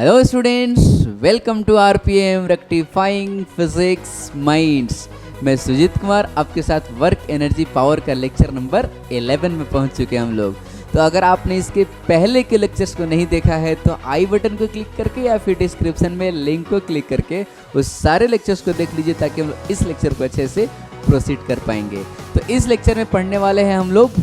Hello students, welcome to RPM rectifying physics minds. मैं सुजीत कुमार आपके साथ वर्क एनर्जी पावर का लेक्चर नंबर 11 में पहुंच चुके हैं हम लोग। तो अगर आपने इसके पहले के लेक्चर्स को नहीं देखा है तो आई बटन को क्लिक करके या फिर डिस्क्रिप्शन में लिंक को क्लिक करके उस सारे लेक्चर्स को देख लीजिए ताकि हम लोग इस लेक्चर को अच्छे से प्रोसीड कर पाएंगे। तो इस लेक्चर में पढ़ने वाले हैं हम लोग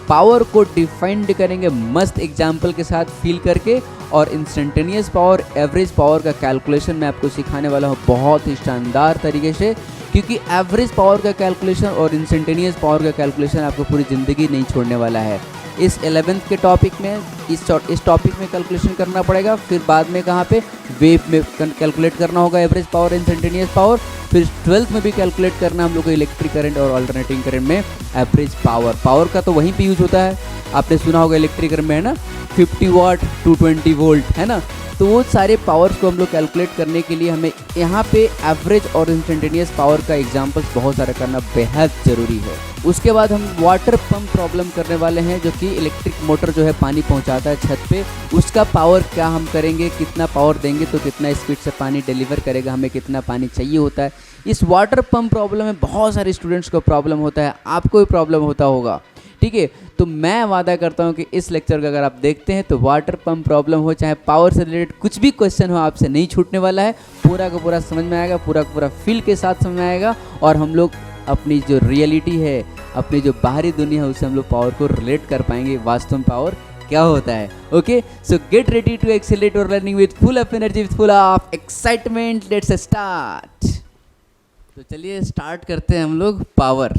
पावर को डिफाइंड करेंगे मस्त एग्जाम्पल के साथ फील करके, और इंस्टेंटेनियस पावर, एवरेज पावर का कैलकुलेशन मैं आपको सिखाने वाला हूँ बहुत ही शानदार तरीके से, क्योंकि एवरेज पावर का कैलकुलेशन और इंस्टेंटेनियस पावर का कैलकुलेशन आपको पूरी ज़िंदगी नहीं छोड़ने वाला है। इस 11th के टॉपिक में इस टॉपिक में कैलकुलेशन करना पड़ेगा, फिर बाद में कहाँ पे वेव में कैलकुलेट करना होगा एवरेज पावर, इंस्टेंटेनियस पावर, फिर 12th में भी कैलकुलेट करना हम लोग को इलेक्ट्रिक करंट और अल्टरनेटिंग करंट में एवरेज पावर का तो वहीं पे यूज होता है। आपने सुना होगा इलेक्ट्रिक करंट में है ना 50 वाट 220 वोल्ट है ना। तो वो सारे पावर्स को हम लोग कैलकुलेट करने के लिए हमें यहाँ पे एवरेज और इंस्टेंटेनियस पावर का एग्जांपल्स बहुत सारा करना बेहद ज़रूरी है। उसके बाद हम वाटर पंप प्रॉब्लम करने वाले हैं, जो कि इलेक्ट्रिक मोटर जो है पानी पहुँचाता है छत पे, उसका पावर क्या हम करेंगे, कितना पावर देंगे तो कितना स्पीड से पानी डिलीवर करेगा, हमें कितना पानी चाहिए होता है। इस वाटर पंप प्रॉब्लम में बहुत सारे स्टूडेंट्स को प्रॉब्लम होता है, आपको भी प्रॉब्लम होता होगा, ठीक है। तो मैं वादा करता हूं कि इस लेक्चर का अगर आप देखते हैं तो वाटर पंप प्रॉब्लम हो चाहे पावर से रिलेटेड कुछ भी क्वेश्चन हो आपसे नहीं छूटने वाला है, पूरा का पूरा समझ में आएगा, पूरा का पूरा फील के साथ समझ में आएगा, और हम लोग अपनी जो रियलिटी है, अपनी जो बाहरी दुनिया है, उससे हम लोग पावर को रिलेट कर पाएंगे, वास्तव में पावर क्या होता है। Okay, so get ready to accelerate your learning with full of energy, with full of excitement. Let's start. तो चलिए स्टार्ट करते हैं हम लोग पावर।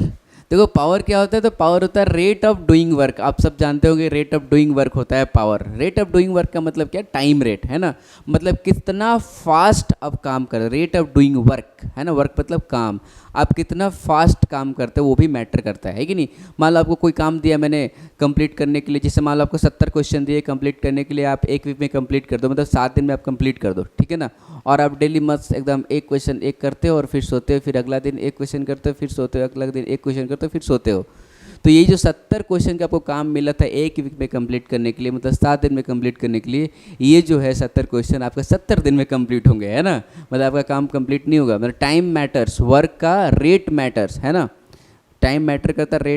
देखो पावर क्या होता है, तो पावर होता है रेट ऑफ डूइंग वर्क। आप सब जानते होंगे रेट ऑफ डूइंग वर्क होता है power. Rate of doing work का मतलब क्या, टाइम रेट है ना, मतलब कितना फास्ट आप काम कर रहे हो। रेट ऑफ डूइंग वर्क है ना, वर्क मतलब काम, आप कितना फास्ट काम करते हो वो भी मैटर करता है कि नहीं। मान लो आपको कोई काम दिया मैंने कंप्लीट करने के लिए, जैसे मान लो आपको 70 क्वेश्चन दिए कंप्लीट करने के लिए, आप एक वीक में कंप्लीट कर दो, मतलब 7 दिन में आप कंप्लीट कर दो, ठीक है ना। और आप डेली मस्त एकदम एक क्वेश्चन एक करते हो और फिर सोते हो, फिर अगला दिन एक क्वेश्चन करते हो, फिर सोते हो, अगला दिन एक क्वेश्चन करते हो, फिर सोते हो। तो ये जो 70 क्वेश्चन का आपको काम मिला था एक वीक में कंप्लीट करने के लिए, मतलब 7 दिन में कंप्लीट करने के लिए, ये जो है 70 क्वेश्चन आपका 70 दिन में कंप्लीट होंगे, है ना। मतलब आपका काम कंप्लीट नहीं होगा। मतलब टाइम मैटर्स, वर्क का रेट मैटर्स, है ना। टाइम मैटर करता है,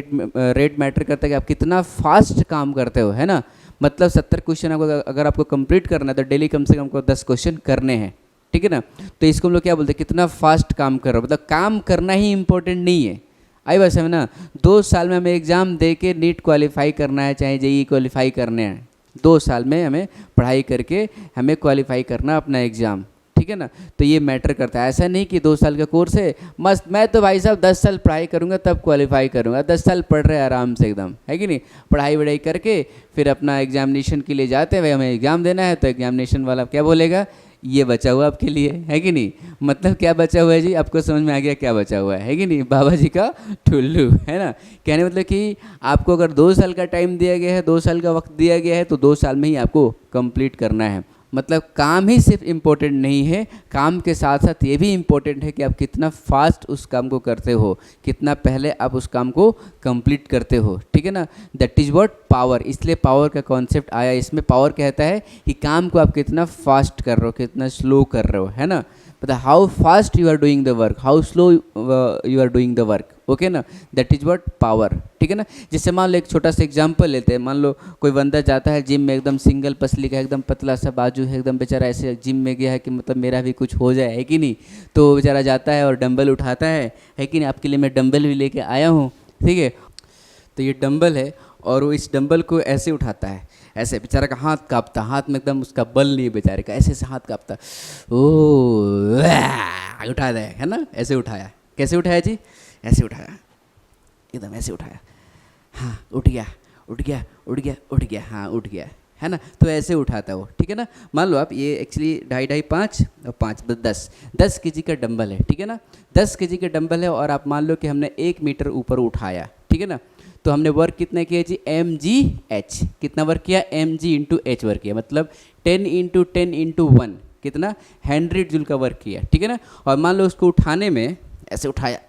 रेट मैटर करता है कि आप कितना फास्ट काम करते हो, है ना। मतलब 70 क्वेश्चन आपको अगर आपको कंप्लीट करना है तो डेली कम से कम आपको 10 क्वेश्चन करने हैं, ठीक है ना। तो इसको हम लोग क्या बोलते हैं, कितना फास्ट काम कर रहे हो, मतलब काम करना ही इंपॉर्टेंट नहीं है। आई बात समझ ना। 2 साल में हमें एग्ज़ाम दे के नीट क्वालिफाई करना है, चाहे जेईई क्वालिफाई करने हैं, 2 साल में हमें पढ़ाई करके हमें क्वालिफाई करना अपना एग्ज़ाम, ठीक है ना। तो ये मैटर करता है। ऐसा नहीं कि 2 साल का कोर्स है मस्त, मैं तो भाई साहब 10 साल पढ़ाई करूँगा तब क्वालिफाई करूँगा। 10 साल पढ़ रहे आराम से एकदम, है कि नहीं। पढ़ाई वढ़ाई करके फिर अपना एग्जामिनेशन के लिए जाते हैं, भाई हमें एग्ज़ाम देना है, तो एग्जामिनेशन वाला क्या बोलेगा, ये बचा हुआ आपके लिए, है कि नहीं। मतलब क्या बचा हुआ है जी, आपको समझ में आ गया क्या बचा हुआ है कि नहीं, बाबा जी का ठुल्लू, है ना। कहने मतलब कि आपको अगर 2 साल का टाइम दिया गया है, 2 साल का वक्त दिया गया है, तो 2 साल में ही आपको कंप्लीट करना है। मतलब काम ही सिर्फ इम्पोर्टेंट नहीं है, काम के साथ साथ ये भी इम्पोर्टेंट है कि आप कितना फास्ट उस काम को करते हो, कितना पहले आप उस काम को कंप्लीट करते हो, ठीक है ना। That is what power. इसलिए पावर का कॉन्सेप्ट आया इसमें। पावर कहता है कि काम को आप कितना फास्ट कर रहे हो, कितना स्लो कर रहे हो, है ना। मतलब how fast you are doing the work, how slow you are doing the work, okay ना। दैट इज़ व्हाट पावर, ठीक है ना। जैसे मान लो एक छोटा सा एग्जांपल लेते हैं। मान लो कोई बंदा जाता है जिम में, एकदम सिंगल पसली का, एकदम पतला सा बाजू है, एकदम बेचारा ऐसे जिम में गया है कि मतलब मेरा भी कुछ हो जाए, है कि नहीं। तो बेचारा जाता है और डंबल उठाता है कि नहीं। आपके लिए मैं डंबल भी लेके आया हूँ, ठीक है। तो ये डंबल है और वो इस डंबल को ऐसे उठाता है, ऐसे बेचारा का हाथ कांपता, हाथ में एकदम उसका बल नहीं है बेचारे का, ऐसे ऐसे हाथ कांपता, ओ उठा दे, है ना। ऐसे उठाया, कैसे उठाया जी, ऐसे उठाया, एकदम ऐसे उठाया, हाँ उठ गया उठ गया उठ गया उठ गया, हाँ उठ गया, है ना। तो ऐसे उठाता है वो, ठीक है ना। मान लो आप ये एक्चुअली 2.5 5 और 5 10 केजी का डंबल है, ठीक है ना। 10 केजी का डंबल है और आप मान लो कि हमने 1 मीटर ऊपर उठाया, ठीक है ना। तो हमने वर्क कितना किया जी, mgh, कितना वर्क किया, mg/h वर्क किया, मतलब 10 × 10 × 1 कितना, 100 जूल का वर्क किया, ठीक है ना। और मान लो उसको उठाने में ऐसे उठाया,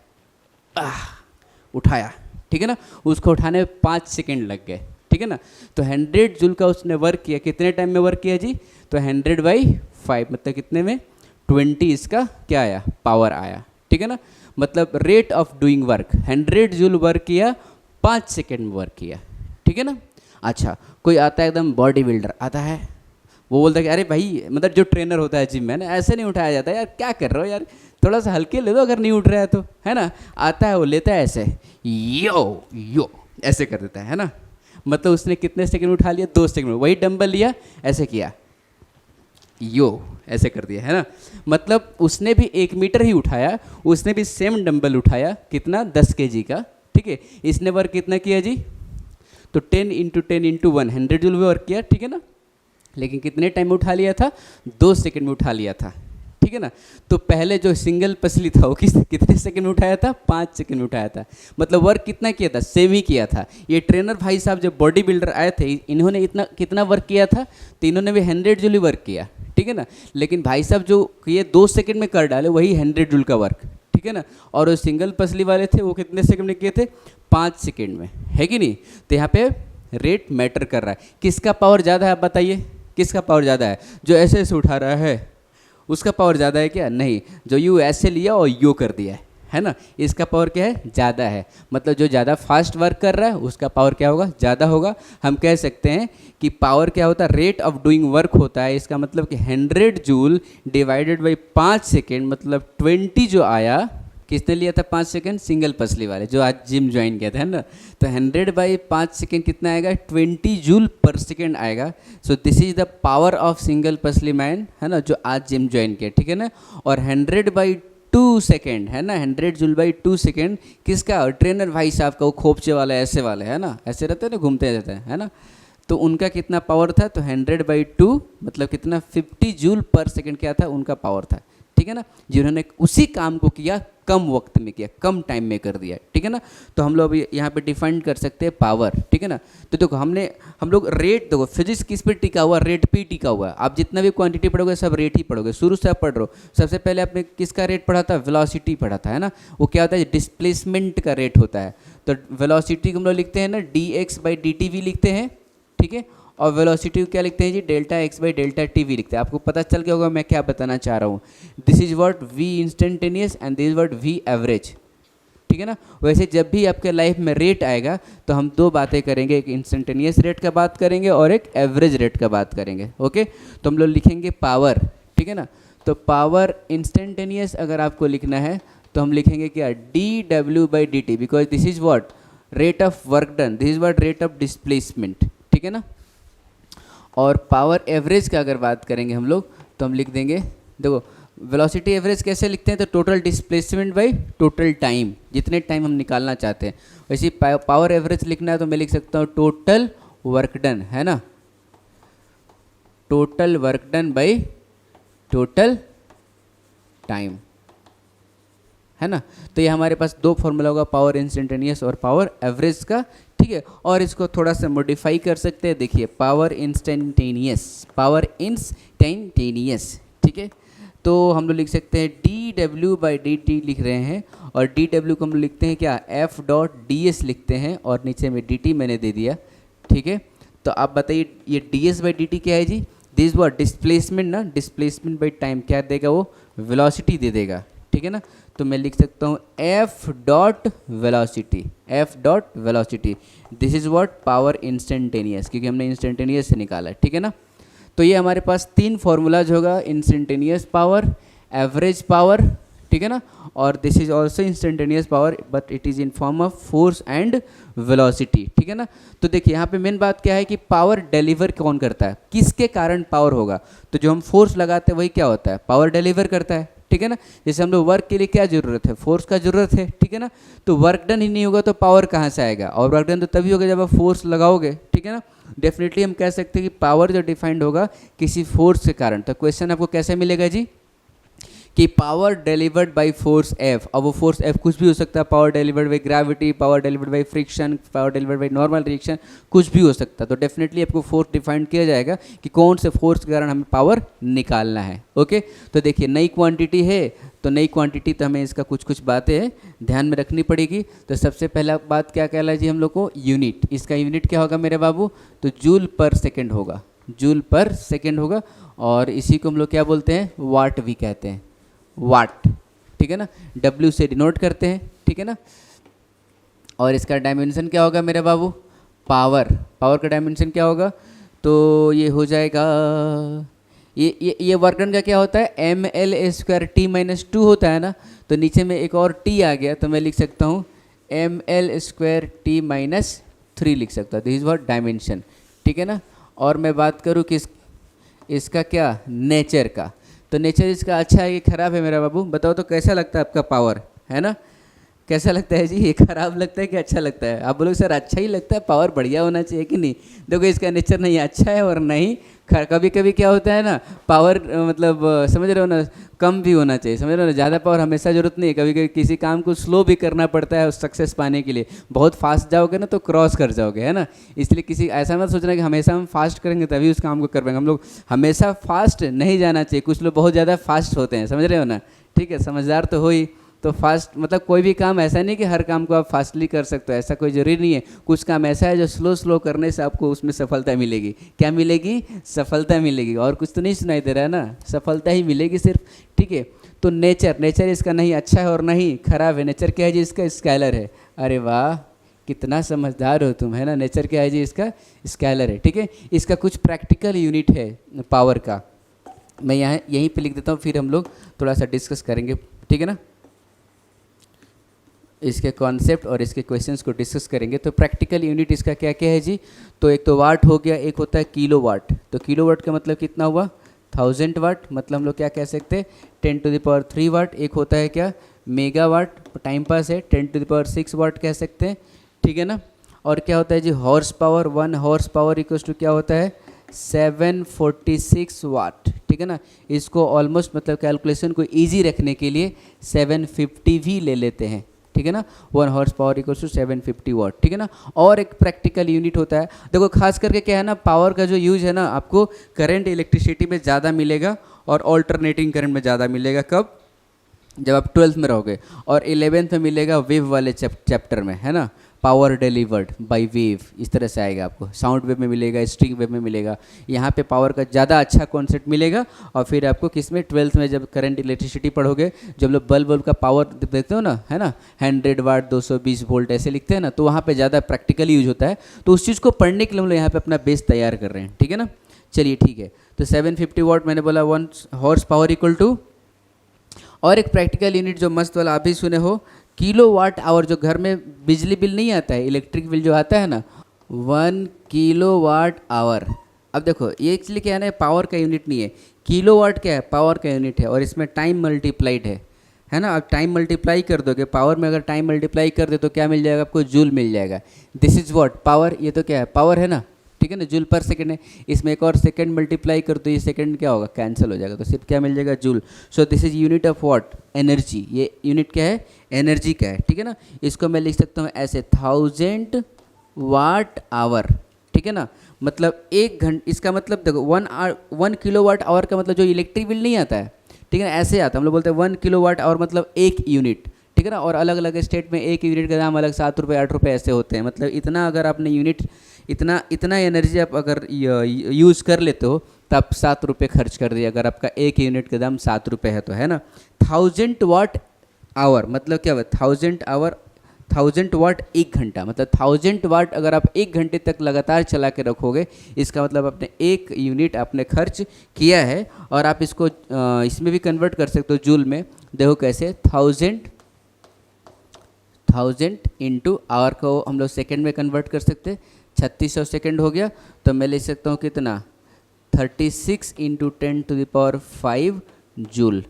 उठाया, ठीक है ना। उसको उठाने में 5 सेकेंड लग गए, ठीक है ना। तो 100 जूल का उसने वर्क किया, कितने टाइम में वर्क किया जी, तो 100/5 मतलब कितने में, 20 इसका क्या आया, पावर आया, ठीक है ना। मतलब rate of doing work, 100 joule work किया, 5 सेकेंड में वर्क किया, ठीक है ना। अच्छा, कोई आता है एकदम बॉडी बिल्डर आता है, वो बोलता है कि अरे भाई, मतलब जो ट्रेनर होता है जिम में ना, ऐसे नहीं उठाया जाता यार, क्या कर रहे हो यार, थोड़ा सा हल्के ले दो अगर नहीं उठ रहा है तो, है ना। आता है वो लेता है ऐसे, यो यो ऐसे कर देता है ना। मतलब उसने कितने सेकंड में उठा लिया, 2 सेकंड में। वही डंबल लिया, ऐसे किया, यो ऐसे कर दिया, है ना। मतलब उसने भी 1 मीटर ही उठाया, उसने भी सेम डंबल उठाया, कितना, 10 kg का, ठीक है। इसने वर्क कितना किया जी, तो 10 × 10 × 1 100 जूल में वर्क किया, ठीक है ना। लेकिन कितने टाइम में उठा लिया था, 2 सेकंड में उठा लिया था, ठीक है ना। तो पहले जो सिंगल पसली था वो कितने सेकंड में उठाया था, 5 सेकंड में उठाया था। मतलब वर्क कितना किया था, सेम ही किया था। ये ट्रेनर भाई साहब जब बॉडी बिल्डर आए थे, इन्होंने इतना कितना वर्क किया था, तो इन्होंने भी 100 जूल ही वर्क किया, ठीक है ना। लेकिन भाई साहब जो ये 2 सेकंड में कर डाले, वही 100 जूल का वर्क, ठीक है ना। और वो सिंगल पसली वाले थे, वो कितने सेकंड में किए थे, 5 सेकंड में, है कि नहीं। तो यहाँ पे रेट मैटर कर रहा है, किसका पावर ज़्यादा है, आप बताइए, किसका पावर ज़्यादा है। जो ऐसे ऐसे उठा रहा है उसका पावर ज़्यादा है क्या, नहीं। जो यू ऐसे लिया और यू कर दिया है ना, इसका पावर क्या है, ज़्यादा है। मतलब जो ज़्यादा फास्ट वर्क कर रहा है उसका पावर क्या होगा, ज़्यादा होगा। हम कह सकते हैं कि पावर क्या होता है, रेट ऑफ डूइंग वर्क होता है। इसका मतलब कि 100 जूल डिवाइडेड बाई 5 सेकेंड, मतलब 20 जो आया, किसने लिया था 5 सेकेंड, सिंगल पसली वाले जो आज जिम ज्वाइन किया था, है ना। तो 100/5 सेकेंड कितना आएगा, 20 जूल पर सेकेंड आएगा। सो this is the power of single पसली मैन, है ना, जो आज जिम ज्वाइन किया, ठीक है ना। और 100/2 सेकेंड, है ना, 100 जूल/2 सेकेंड किसका, ट्रेनर भाई साहब का, वो खोपचे वाला ऐसे वाले, है ना, ऐसे रहते हैं ना, घूमते रहते हैं, है ना। तो उनका कितना पावर था, तो 100/2 मतलब कितना, 50 जूल पर सेकेंड क्या था, उनका पावर था, ठीक है ना। जिन्होंने उसी काम को किया, कम वक्त में किया, कम टाइम में कर दिया, ठीक है ना। तो हम लोग यहाँ पे डिफाइन कर सकते हैं पावर, ठीक है ना। तो देखो हम लोग रेट, देखो फिजिक्स किस पे टिका हुआ, रेट पे टिका हुआ है। आप जितना भी क्वांटिटी पढ़ोगे सब रेट ही पढ़ोगे, शुरू से आप पढ़ रहे हो। सबसे पहले आपने किसका रेट पढ़ा था, वेलोसिटी पढ़ा था, है ना। वो क्या होता है, डिस्प्लेसमेंट का रेट होता है। तो वेलोसिटी को हम लोग लिखते हैं ना, dx/dt भी लिखते हैं, ठीक है। और वेलोसिटी को क्या लिखते हैं जी, Δx/Δt लिखते हैं। आपको पता चल गया होगा मैं क्या बताना चाह रहा हूँ। This is what v instantaneous and this is what v average, ठीक है ना। वैसे जब भी आपके लाइफ में रेट आएगा तो हम 2 बातें करेंगे, एक इंस्टेंटेनियस रेट का बात करेंगे और एक एवरेज रेट का बात करेंगे, ओके। तो हम लोग लिखेंगे पावर, ठीक है ना। तो पावर इंस्टेंटेनियस अगर आपको लिखना है तो हम लिखेंगे क्या, dw/dt, because this is what rate of work done, this is what rate of displacement, ठीक है ना। और पावर एवरेज का अगर बात करेंगे हम लोग तो हम लिख देंगे, देखो वेलोसिटी एवरेज कैसे लिखते हैं, तो total displacement by total time, जितने टाइम हम निकालना चाहते हैं। वैसे पावर एवरेज लिखना है तो मैं लिख सकता हूँ टोटल वर्क डन, है ना, total work done by total time, है ना। तो ये हमारे पास 2 फॉर्मूला होगा, पावर इंस्टेंटेनियस और पावर एवरेज का, ठीक है। और इसको थोड़ा सा मॉडिफाई कर सकते हैं, देखिए पावर इंस्टेंटेनियस, ठीक है। तो हम लोग लिख सकते हैं dw/dt लिख रहे हैं, और dw को हम लोग लिखते हैं क्या, f.ds लिखते हैं, और नीचे में dt मैंने दे दिया, ठीक है। तो आप बताइए ये ds/dt क्या है जी, दिस व्हाट डिस्प्लेसमेंट ना, डिस्प्लेसमेंट बाई टाइम क्या देगा, वो वेलोसिटी दे देगा, ठीक है ना। तो मैं लिख सकता हूँ f.velocity, this is what power instantaneous, क्योंकि हमने इंस्टेंटेनियस से निकाला है, ठीक है ना। तो ये हमारे पास 3 फॉर्मूलाज होगा, इंस्टेंटेनियस पावर, एवरेज पावर, ठीक है ना, और this is also instantaneous power but it is in form of force and velocity, ठीक है ना। तो देखिए यहाँ पे मेन बात क्या है कि पावर डिलीवर कौन करता है, किसके कारण पावर होगा, तो जो हम फोर्स लगाते हैं वही क्या होता है, पावर डिलीवर करता है, ठीक है ना। जैसे हम लोग वर्क के लिए क्या जरूरत है, फोर्स का जरूरत है, ठीक है ना। तो वर्क डन ही नहीं होगा तो पावर कहाँ से आएगा, और वर्क डन तो तभी होगा जब आप फोर्स लगाओगे, ठीक है ना। डेफिनेटली हम कह सकते हैं कि पावर जो डिफाइंड होगा किसी फोर्स के कारण। तो क्वेश्चन आपको कैसे मिलेगा जी, कि power delivered by force F, अब वो फोर्स एफ कुछ भी हो सकता है, power delivered by gravity, power delivered by friction, power delivered by normal reaction, कुछ भी हो सकता है। तो डेफिनेटली आपको फोर्स डिफाइन किया जाएगा कि कौन से फोर्स के कारण हमें पावर निकालना है। ओके, तो देखिए नई क्वांटिटी है, तो नई क्वांटिटी तो हमें इसका कुछ कुछ बातें ध्यान में रखनी पड़ेगी। तो सबसे पहला बात क्या कहला जी हम लोग को, यूनिट। इसका यूनिट क्या होगा मेरे बाबू, तो जूल पर सेकेंड होगा, जूल पर सेकेंड होगा, और इसी को हम लोग क्या बोलते हैं, वाट भी कहते हैं, वाट, ठीक है ना, W से डिनोट करते हैं, ठीक है ना। और इसका डायमेंशन क्या होगा मेरे बाबू, पावर, पावर का डायमेंशन क्या होगा, तो ये हो जाएगा, ये वर्क डन का क्या होता है, ml² t-2 होता है ना, तो नीचे में एक और t आ गया, तो मैं लिख सकता हूँ ml² t-3 लिख सकता हूँ। दिस इज व्हाट डायमेंशन, ठीक है ना। और मैं बात करूँ कि इसका क्या, नेचर का, तो नेचर इसका अच्छा है कि खराब है मेरा बाबू, बताओ तो कैसा लगता है आपका पावर, है ना, कैसा लगता है जी, ये खराब लगता है कि अच्छा लगता है, आप बोलोगे सर अच्छा ही लगता है, पावर बढ़िया होना चाहिए कि नहीं। देखो इसका नेचर नहीं अच्छा है और नहीं, कभी कभी क्या होता है ना, पावर मतलब समझ रहे हो ना, कम भी होना चाहिए, समझ रहे हो ना, ज़्यादा पावर हमेशा जरूरत नहीं है, कभी कभी किसी काम को स्लो भी करना पड़ता है उस सक्सेस पाने के लिए। बहुत फास्ट जाओगे ना तो क्रॉस कर जाओगे, है ना, इसलिए किसी ऐसा मत सोचना कि हमेशा हम फास्ट करेंगे तभी उस काम को कर पाएंगे। हम लोग हमेशा फास्ट नहीं जाना चाहिए, कुछ लोग बहुत ज़्यादा फास्ट होते हैं, समझ रहे हो ना, ठीक है, समझदार तो हो ही, तो फास्ट मतलब कोई भी काम ऐसा नहीं कि हर काम को आप फास्टली कर सकते हो, ऐसा कोई ज़रूरी नहीं है। कुछ काम ऐसा है जो स्लो स्लो करने से आपको उसमें सफलता मिलेगी। क्या मिलेगी, सफलता मिलेगी, और कुछ तो नहीं सुनाई दे रहा है ना, सफलता ही मिलेगी सिर्फ, ठीक है। तो नेचर, नेचर इसका नहीं अच्छा है और नहीं खराब है। नेचर क्या है जी, इसका स्केलर है। अरे वाह कितना समझदार हो तुम, है ना। नेचर क्या है जी, इसका स्केलर है, ठीक है। इसका कुछ प्रैक्टिकल यूनिट है पावर का, मैं यहाँ यहीं पे लिख देता हूँ, फिर हम लोग थोड़ा सा डिस्कस करेंगे, ठीक है ना। इसके कॉन्सेप्ट और इसके क्वेश्चंस को डिस्कस करेंगे। तो प्रैक्टिकल यूनिट इसका क्या क्या है जी, तो एक तो वाट हो गया, एक होता है किलो वाट। तो किलो वाट का मतलब कितना हुआ, 1000 वाट, मतलब हम लोग क्या कह सकते हैं 10⁻³ वाट। एक होता है क्या, मेगावाट, टाइम पास है, 10⁻6 वाट कह सकते हैं, ठीक है ना। और क्या होता है जी, horse power, 1 horse power equals to क्या होता है 746 वाट, ठीक है ना। इसको ऑलमोस्ट मतलब कैलकुलेशन को ईजी रखने के लिए 750 भी ले लेते हैं, ठीक है ना। 1 हॉर्स पावर इक्वल्स टू 750 वाट, ठीक है ना। और एक प्रैक्टिकल यूनिट होता है, देखो खास करके क्या है ना, पावर का जो यूज है ना, आपको करंट इलेक्ट्रिसिटी में ज़्यादा मिलेगा और ऑल्टरनेटिंग करंट में ज़्यादा मिलेगा। कब, जब आप 12th में रहोगे, और 11th में मिलेगा वेव वाले चैप्टर में, है ना, पावर डिलीवर्ड बाय वेव, इस तरह से आएगा आपको। साउंड वेव में मिलेगा, स्ट्रिंग वेव में मिलेगा, यहाँ पे पावर का ज़्यादा अच्छा कॉन्सेप्ट मिलेगा। और फिर आपको किस में, 12th में जब करंट इलेक्ट्रिसिटी पढ़ोगे, जब लोग बल्ब का पावर देखते हो ना, है ना, 100 वाट 220 वोल्ट ऐसे लिखते हैं ना, तो वहाँ पर ज़्यादा प्रैक्टिकल यूज होता है। तो उस चीज़ को पढ़ने के लिए हम लोग यहाँ पर अपना बेस तैयार कर रहे हैं, ठीक है ना। चलिए ठीक है, तो 750 वाट मैंने बोला, 1 हॉर्स पावर इक्वल टू, और एक प्रैक्टिकल यूनिट जो मस्त वाला आप भी सुने हो, किलो वाट आवर। जो घर में बिजली बिल नहीं आता है, इलेक्ट्रिक बिल जो आता है ना, 1 किलो वाट आवर। अब देखो ये एक्चुअली क्या है ना, पावर का यूनिट नहीं है, किलो वाट क्या है, पावर का यूनिट है, और इसमें टाइम मल्टीप्लाइड है ना। अब टाइम मल्टीप्लाई कर दोगे, पावर में अगर टाइम मल्टीप्लाई कर दे तो क्या मिल जाएगा आपको, जूल मिल जाएगा। दिस इज व्हाट पावर, ये तो क्या है, पावर है ना, ठीक है ना, जूल पर सेकंड है। इसमें एक और सेकंड मल्टीप्लाई कर दो, ये सेकंड क्या होगा, कैंसिल हो जाएगा, तो सिर्फ क्या मिल जाएगा, joule. So this is unit of what, energy. ये यूनिट क्या है, एनर्जी का है, ठीक है ना। इसको मैं लिख सकता हूँ ऐसे 1000 वाट आवर, ठीक है ना। मतलब 1 घंटे, इसका मतलब देखो 1 किलो वाट आवर का मतलब जो इलेक्ट्रिक बिल नहीं आता है, ठीक है ना, ऐसे आता है। हम लोग बोलते हैं 1 किलो वाट आवर मतलब 1 यूनिट, ठीक है ना। और अलग अलग स्टेट में 1 यूनिट का दाम अलग, 7 रुपये 8 रुपये ऐसे होते हैं। मतलब इतना अगर आपने यूनिट, इतना एनर्जी आप अगर यूज़ कर लेते हो तो आप 7 रुपये खर्च कर दिए, अगर आपका 1 यूनिट का दाम 7 रुपये है तो, है ना। 1000 वाट आवर मतलब क्या हुआ, 1000 आवर, 1000 वाट 1 घंटा, मतलब 1000 वाट अगर आप 1 घंटे तक लगातार चला के रखोगे, इसका मतलब आपने 1 यूनिट आपने खर्च किया है। और आप इसको इसमें भी कन्वर्ट कर सकते हो जूल में, देखो कैसे, 1000 इंटू आवर को हम लोग सेकेंड में कन्वर्ट कर सकते हैं, 3600 सेकेंड हो गया। तो मैं ले सकता हूँ कितना, 36 इंटू 10⁵ जूल,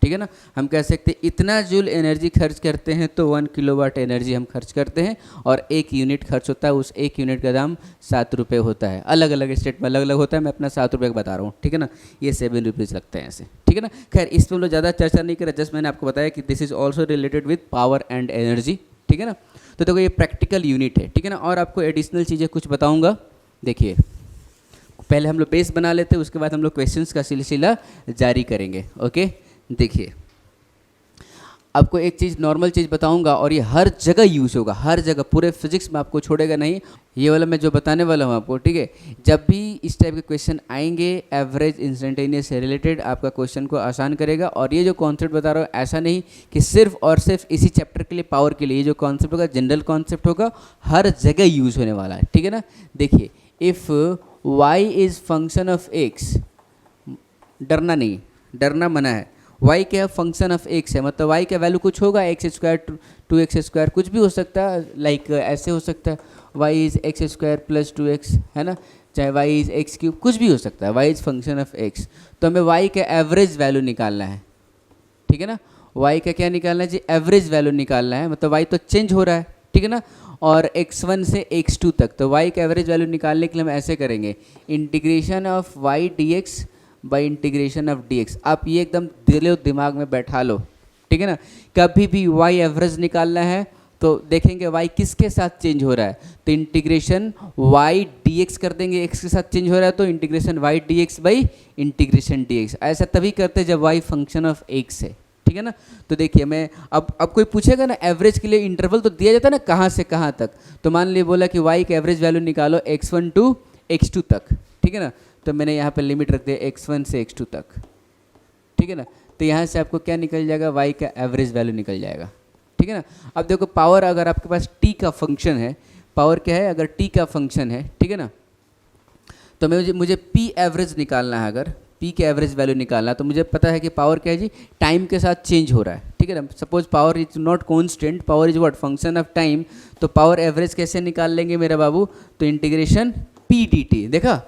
ठीक है ना। हम कह सकते हैं इतना जूल एनर्जी खर्च करते हैं तो 1 किलोवाट एनर्जी हम खर्च करते हैं, और 1 यूनिट खर्च होता है, उस 1 यूनिट का दाम 7 रुपये होता है। अलग अलग स्टेट में अलग अलग होता है, मैं अपना 7 रुपये का बता रहा हूँ, ठीक है ना। ये 7 रुपीज़ लगते हैं ऐसे, ठीक है ना। खैर इस पर हम लोग ज़्यादा चर्चा नहीं करें, जस्ट मैंने आपको बताया कि this is also related with power and energy, ठीक है ना। तो देखो ये प्रैक्टिकल यूनिट है, ठीक है ना। और आपको एडिशनल चीज़ें कुछ बताऊँगा। देखिए पहले हम लोग बेस बना लेते हैं, उसके बाद हम लोग क्वेश्चंस का सिलसिला जारी करेंगे। ओके देखिए आपको एक चीज़ नॉर्मल चीज़ बताऊंगा, और ये हर जगह यूज़ होगा, हर जगह, पूरे फिजिक्स में आपको छोड़ेगा नहीं। ये वाला मैं जो बताने वाला हूँ आपको, ठीक है। जब भी इस टाइप के क्वेश्चन आएंगे एवरेज इंस्टेंटेनियस से रिलेटेड, आपका क्वेश्चन को आसान करेगा। और ये जो कॉन्सेप्ट बता रहा हूँ ऐसा नहीं कि सिर्फ और सिर्फ इसी चैप्टर के लिए, पावर के लिए, ये जो कॉन्सेप्ट होगा जनरल कॉन्सेप्ट होगा, हर जगह यूज़ होने वाला है, ठीक है ना। देखिए if y is function of x, डरना नहीं, डरना मना है। y क्या फंक्शन ऑफ x है, मतलब y का वैल्यू कुछ होगा, एक्स स्क्वायर 2x², कुछ भी हो सकता है, लाइक ऐसे हो सकता है y is x² plus 2x, है ना, चाहे y इज़ x³, कुछ भी हो सकता है, y is function of x। तो हमें y का एवरेज वैल्यू निकालना है, ठीक है ना। y का क्या निकालना है जी, एवरेज वैल्यू निकालना है, मतलब y तो चेंज हो रहा है, ठीक है ना, और x1 से x2 तक। तो y का एवरेज वैल्यू निकालने के लिए हम ऐसे करेंगे, integration of y dx by integration of dx। आप ये एकदम दिलो दिमाग में बैठा लो, ठीक है ना। कभी भी y एवरेज निकालना है तो देखेंगे y किसके साथ चेंज हो रहा है, तो इंटीग्रेशन y dx कर देंगे, x के साथ चेंज हो रहा है तो integration y dx by integration dx। ऐसा तभी करते हैं जब y फंक्शन ऑफ x है, ठीक है ना। तो देखिए मैं अब कोई पूछेगा ना एवरेज के लिए इंटरवल तो दिया जाता है ना, कहाँ से कहाँ तक। तो मान लीजिए बोला कि y का एवरेज वैल्यू निकालो x1 टू x2 तक, ठीक है ना। तो मैंने यहाँ पे लिमिट रख दिया x1 से x2 तक, ठीक है ना। तो यहाँ से आपको क्या निकल जाएगा, y का एवरेज वैल्यू निकल जाएगा, ठीक है ना। अब देखो पावर, अगर आपके पास t का फंक्शन है, पावर क्या है, अगर t का फंक्शन है, ठीक है ना, तो मुझे p एवरेज निकालना है। अगर p के एवरेज वैल्यू निकालना है तो मुझे पता है कि पावर क्या है जी, टाइम के साथ चेंज हो रहा है, ठीक है ना। Suppose power is not constant, power is what, function of time. तो पावर एवरेज कैसे निकाल लेंगे मेरा बाबू, तो इंटीग्रेशन p dt। देखा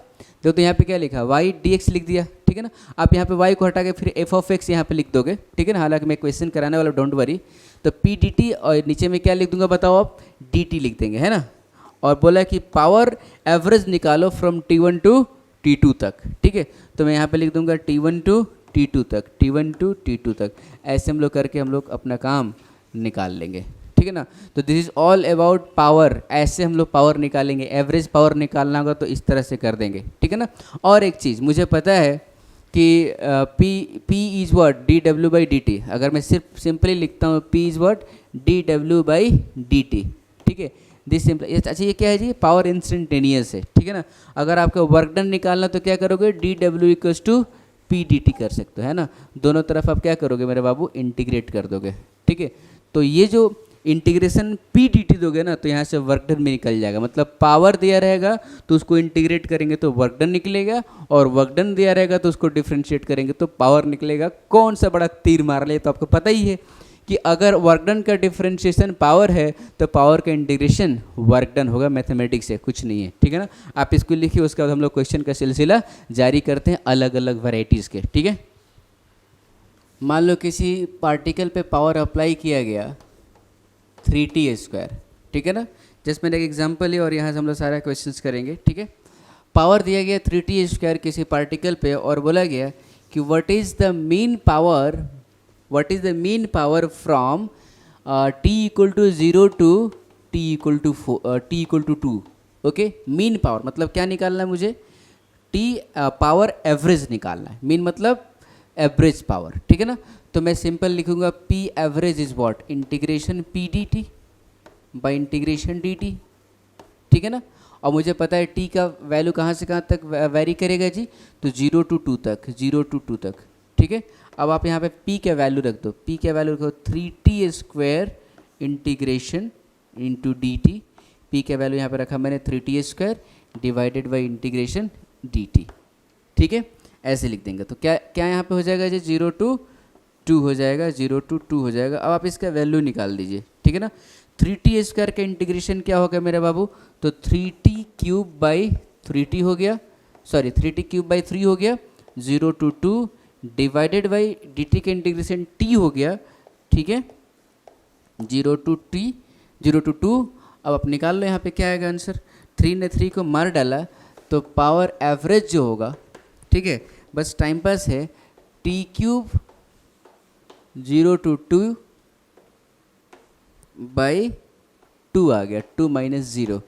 तो यहाँ पे क्या लिखा, y dx लिख दिया, ठीक है ना। आप यहाँ पे y को हटा के फिर f ऑफ x यहाँ पे लिख दोगे, ठीक है ना। हालांकि मैं क्वेश्चन कराने वाला, डोंट वरी। तो p dt और नीचे में क्या लिख दूंगा बताओ आप, dt लिख देंगे, है ना। और बोला कि पावर एवरेज निकालो फ्रॉम t1 टू t2 तक, ठीक है। तो मैं यहाँ पे लिख दूंगा t1 टू t2 तक, t1 टू t2 तक। ऐसे हम लोग करके हम लोग अपना काम निकाल लेंगे, ठीक है ना। तो this is all about power, ऐसे हम लोग पावर निकालेंगे। एवरेज पावर निकालना होगा तो इस तरह से कर देंगे, ठीक है ना। और एक चीज़ मुझे पता है कि P is what, dw by dt। अगर मैं सिर्फ सिंपली लिखता हूँ P is what, dw by dt, ठीक है। This simple. अच्छा ये क्या है जी, पावर इंस्टेंटेनियस है, ठीक है ना। अगर आपको वर्क डन निकालना तो क्या करोगे, dw equals to p dt कर सकते हो, है ना। दोनों तरफ आप क्या करोगे मेरे बाबू, इंटीग्रेट कर दोगे, ठीक है। तो ये जो इंटीग्रेशन p dt दोगे ना, तो यहाँ से वर्क डन में निकल जाएगा। मतलब पावर दिया रहेगा तो उसको इंटीग्रेट करेंगे तो वर्क डन निकलेगा, और वर्क डन दिया रहेगा तो उसको डिफ्रेंशिएट करेंगे तो पावर निकलेगा। कौन सा बड़ा तीर मार ले, तो आपको पता ही है कि अगर वर्क डन का डिफ्रेंशिएशन पावर है तो पावर का इंटीग्रेशन वर्क डन होगा। मैथमेटिक्स है, कुछ नहीं है, ठीक है ना। आप इसको लिखिए, उसके बाद हम लोग क्वेश्चन का सिलसिला जारी करते हैं अलग अलग वैरायटीज़ के, ठीक है। मान लो किसी पार्टिकल पे पावर अप्लाई किया गया 3t², ठीक है ना। जस्ट मैंने एक एग्जांपल है और यहाँ से हम लोग सारा क्वेश्चंस करेंगे, ठीक है। पावर दिया गया 3t² किसी पार्टिकल पे, और बोला गया कि what is the mean power from t equal to 0 to t equal to 2। Okay, mean power मतलब क्या निकालना है मुझे, t पावर एवरेज निकालना है। मीन मतलब एवरेज पावर, ठीक है ना। तो मैं सिंपल लिखूंगा p average is what, integration p dt by integration dt, ठीक है ना। और मुझे पता है t का वैल्यू कहाँ से कहाँ तक वेरी करेगा जी, तो 0 टू 2 तक, 0 टू 2 तक, ठीक है। अब आप यहाँ पे p का वैल्यू रख दो, p का वैल्यू रखो 3t² integration into dt। p का वैल्यू यहाँ पे रखा मैंने 3t² divided by integration dt, ठीक है। ऐसे लिख देंगे तो क्या क्या यहाँ पे हो जाएगा जी, 0 टू 2 हो जाएगा, 0 टू 2 हो जाएगा। अब आप इसका वैल्यू निकाल दीजिए, ठीक है ना। 3t² का इंटीग्रेशन क्या होगा मेरे बाबू, तो 3t³ बाई 3t हो गया, सॉरी 3t³ बाई 3 हो गया, 0 to 2 divided by D t का इंटीग्रेशन टी हो गया, ठीक है, 0 टू टी 0 टू 2। अब आप निकाल लो यहाँ पे क्या आएगा आंसर, 3 ने 3 को मार डाला तो पावर एवरेज जो होगा, ठीक है, बस टाइम पास है, टी क्यूब 0 टू 2 बाई 2 आ गया, 2 माइनस 0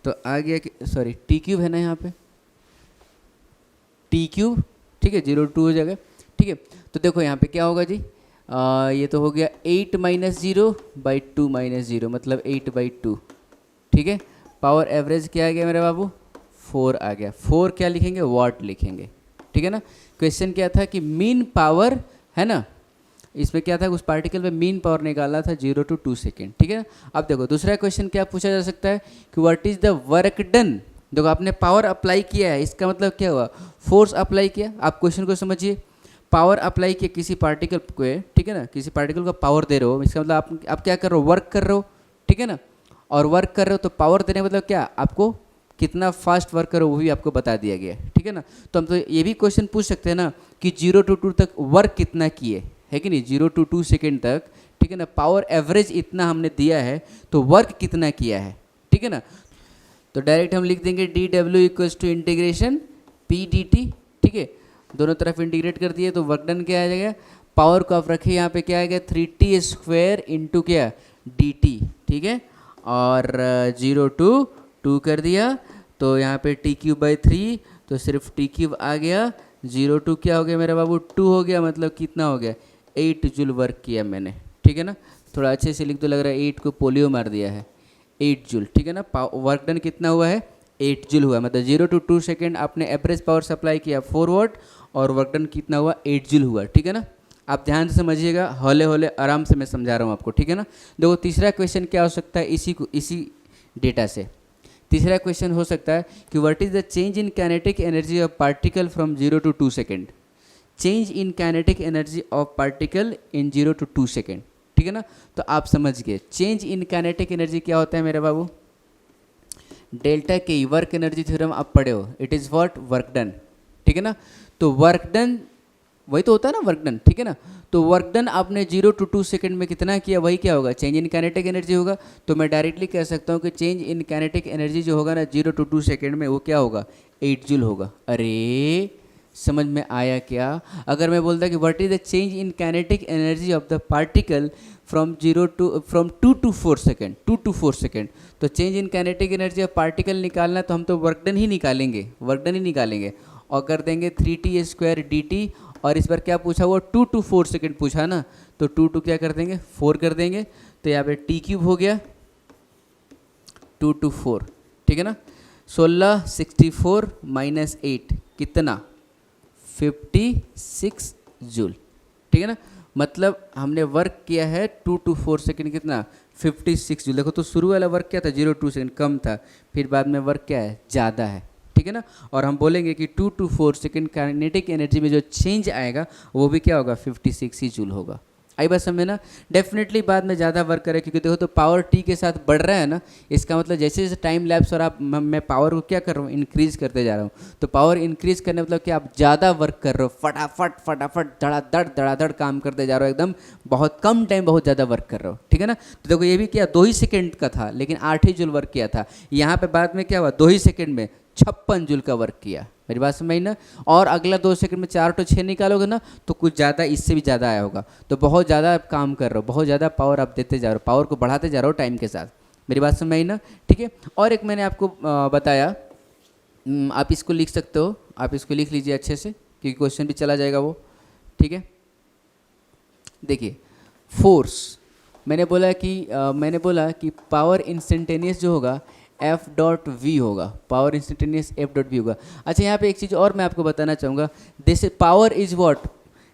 तो आ गया कि सॉरी टी क्यूब है ना यहाँ पे, टी क्यूब, ठीक है, 0 2 हो जाएगा, ठीक है। तो देखो यहाँ पे क्या होगा जी, ये तो हो गया 8 माइनस 0 बाई 2 माइनस 0 मतलब 8 बाई 2, ठीक है। पावर एवरेज क्या आ गया मेरे बाबू, 4 आ गया। 4 क्या लिखेंगे, वाट लिखेंगे, ठीक है ना। क्वेश्चन क्या था कि मीन पावर है ना, इसमें क्या था, उस पार्टिकल में मीन पावर निकालना था 0 टू 2 सेकेंड, ठीक है ना। अब देखो दूसरा क्वेश्चन क्या पूछा जा सकता है कि what is the work done. देखो आपने पावर अप्लाई किया है, इसका मतलब क्या हुआ, फोर्स अप्लाई किया। आप क्वेश्चन को समझिए, पावर अप्लाई किया किसी पार्टिकल को, ठीक है ना, किसी पार्टिकल को पावर दे रहे हो, इसका मतलब आप क्या कर रहे हो, वर्क कर रहे हो, ठीक है ना। और वर्क कर रहे हो तो पावर देने मतलब क्या, आपको कितना फास्ट वर्क करो वो भी आपको बता दिया गया है, ठीक है ना। तो हम तो ये भी क्वेश्चन पूछ सकते हैं ना कि 0 टू 2 तक वर्क कितना किए, है कि नहीं, 0 टू 2 सेकेंड तक, ठीक है ना। पावर एवरेज इतना हमने दिया है तो वर्क कितना किया है, ठीक है ना। तो डायरेक्ट हम लिख देंगे डी डब्ल्यू equals to integration P D t, ठीक है, दोनों तरफ इंटीग्रेट कर दिए तो वर्क डन क्या आ जाएगा, पावर को आप रखिए यहाँ पे क्या आएगा 3t स्क्वायर इंटू क्या डी टी, ठीक है, और 0 टू 2 कर दिया तो यहाँ पे टी क्यूब बाई 3 तो सिर्फ टी क्यूब आ गया, 0 टू क्या हो गया मेरा बाबू 2 हो गया, मतलब कितना हो गया 8 जूल वर्क किया मैंने, ठीक है ना। थोड़ा अच्छे से लिख दो, लग रहा है 8 को पोलियो मार दिया है, 8 जूल, ठीक है ना। वर्क डन कितना हुआ है 8 जूल हुआ, मतलब 0 टू 2 सेकेंड आपने एवरेज पावर सप्लाई किया 4 वाट और वर्क डन कितना हुआ 8 जूल हुआ, ठीक है ना। आप ध्यान से समझिएगा, हौले हौले आराम से मैं समझा रहा हूँ आपको, ठीक है ना। देखो तीसरा क्वेश्चन क्या हो सकता है, इसी डेटा से तीसरा क्वेश्चन हो सकता है कि what is the change in kinetic energy of particle from 0 to 2 second, change in kinetic energy of particle in 0 to 2 second, ठीक है ना। तो आप समझ गए चेंज इन काइनेटिक एनर्जी क्या होता है मेरे बाबू, डेल्टा के वर्क एनर्जी थ्योरम आप पढ़े हो, it is what work done, ठीक है ना। तो वर्क डन वही तो होता है ना वर्क डन, ठीक है ना। तो वर्क डन आपने 0 टू 2 सेकेंड में कितना किया, वही क्या होगा चेंज इन काइनेटिक एनर्जी होगा। तो मैं डायरेक्टली कह सकता हूँ कि चेंज इन काइनेटिक एनर्जी जो होगा ना 0 टू 2 सेकेंड में वो क्या होगा 8 जूल होगा। अरे समझ में आया क्या। अगर मैं बोलता कि what is the change in kinetic energy of the particle from 2 to 4 second, 2 to 4 second, तो change in kinetic energy of particle निकालना तो हम तो वर्क डन ही निकालेंगे, वर्क डन ही निकालेंगे और कर देंगे 3t स्क्वायर डी टी, और इस बार क्या पूछा हुआ 2 टू 4 सेकेंड पूछा ना, तो 2 टू क्या कर देंगे 4 कर देंगे, तो यहाँ पे टी क्यूब हो गया 2 टू 4, ठीक है ना। 16 64 माइनस 8 कितना 56 जूल, ठीक है ना। मतलब हमने वर्क किया है 2 टू 4 सेकेंड कितना 56 जूल। देखो तो शुरू वाला वर्क क्या था 0 टू सेकेंड कम था, फिर बाद में वर्क क्या है ज़्यादा है, ठीक है ना। और हम बोलेंगे कि 2 टू 4 सेकेंड काइनेटिक एनर्जी में जो चेंज आएगा वो भी क्या होगा 56 ही जूल होगा। आई बात समझे ना। डेफिनेटली बाद में ज़्यादा वर्क करे, क्योंकि देखो तो पावर टी के साथ बढ़ रहा है ना, इसका मतलब जैसे जैसे टाइम लैप्स और मैं पावर को क्या कर रहा हूँ इंक्रीज करते जा रहा हूँ, तो पावर इंक्रीज करने मतलब कि आप ज़्यादा वर्क कर रहे हो, फटाफट फटाफट धड़ाधड़ काम करते जा रहे हो, एकदम बहुत कम टाइम बहुत ज़्यादा वर्क कर रहे हो, ठीक है ना। तो देखो ये भी क्या 2 ही सेकेंड का था लेकिन 8 ही जूल वर्क किया था, यहाँ पे बाद में क्या हुआ 2 ही सेकेंड में 56 जूल का वर्क किया, मेरी बात समझ ना। और अगला 2 सेकंड में 4 तो 6 निकालोगे ना तो कुछ ज़्यादा इससे भी ज़्यादा आया होगा। तो बहुत ज़्यादा आप काम कर रहे हो, बहुत ज़्यादा पावर आप देते जा रहे हो, पावर को बढ़ाते जा रहे हो टाइम के साथ, मेरी बात समझ ना, ठीक है। और एक मैंने आपको बताया, आप इसको लिख सकते हो, आप इसको लिख लीजिए अच्छे से क्योंकि क्वेश्चन भी चला जाएगा वो, ठीक है। देखिए फोर्स मैंने बोला कि पावर इंस्टेंटेनियस जो होगा एफ डॉट वी होगा, power instantaneous f dot v होगा। अच्छा यहाँ पे एक चीज़ और मैं आपको बताना चाहूँगा, this power is what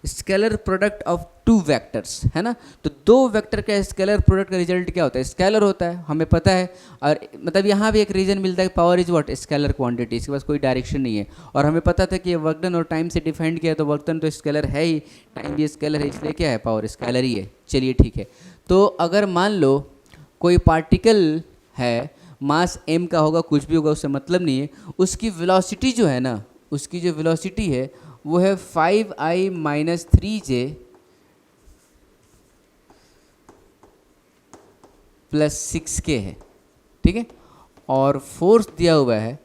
scalar product of 2 vectors, है ना। तो 2 वेक्टर का स्केलर प्रोडक्ट का रिजल्ट क्या होता है स्केलर होता है, हमें पता है। और मतलब यहाँ भी एक रीजन मिलता है power is what scalar quantity, इसके पास कोई डायरेक्शन नहीं है। और हमें पता था कि ये वर्क डन और टाइम से डिफाइंड किया है, तो वर्क डन तो स्केलर है ही, टाइम भी स्केलर है, इसलिए क्या है पावर स्केलर ही है। चलिए ठीक है। तो अगर मान लो कोई पार्टिकल है, मास m का होगा, कुछ भी होगा उससे मतलब नहीं है, उसकी वेलोसिटी जो है ना, उसकी जो वेलोसिटी है वो है 5i minus 3j plus 6k है, ठीक है। और फोर्स दिया हुआ है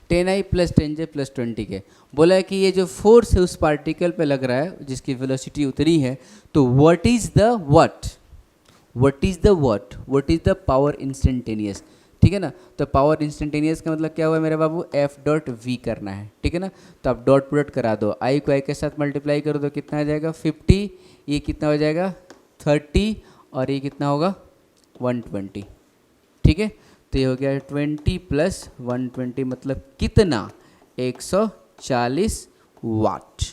10i plus 10j plus 20k। बोला है कि ये जो फोर्स है उस पार्टिकल पे लग रहा है जिसकी वेलोसिटी उतनी है, तो what is the power instantaneous, ठीक है ना। तो पावर इंस्टेंटेनियस का मतलब क्या हुआ मेरे बाबू, एफ डॉट वी करना है, ठीक है ना। तो आप डॉट प्रोडक्ट करा दो, आई को आई के साथ मल्टीप्लाई कर दो, कितना आ जाएगा 50, ये कितना हो जाएगा 30, और ये कितना होगा 120, ठीक है। तो ये हो गया 20 प्लस 120 मतलब कितना 140 वाट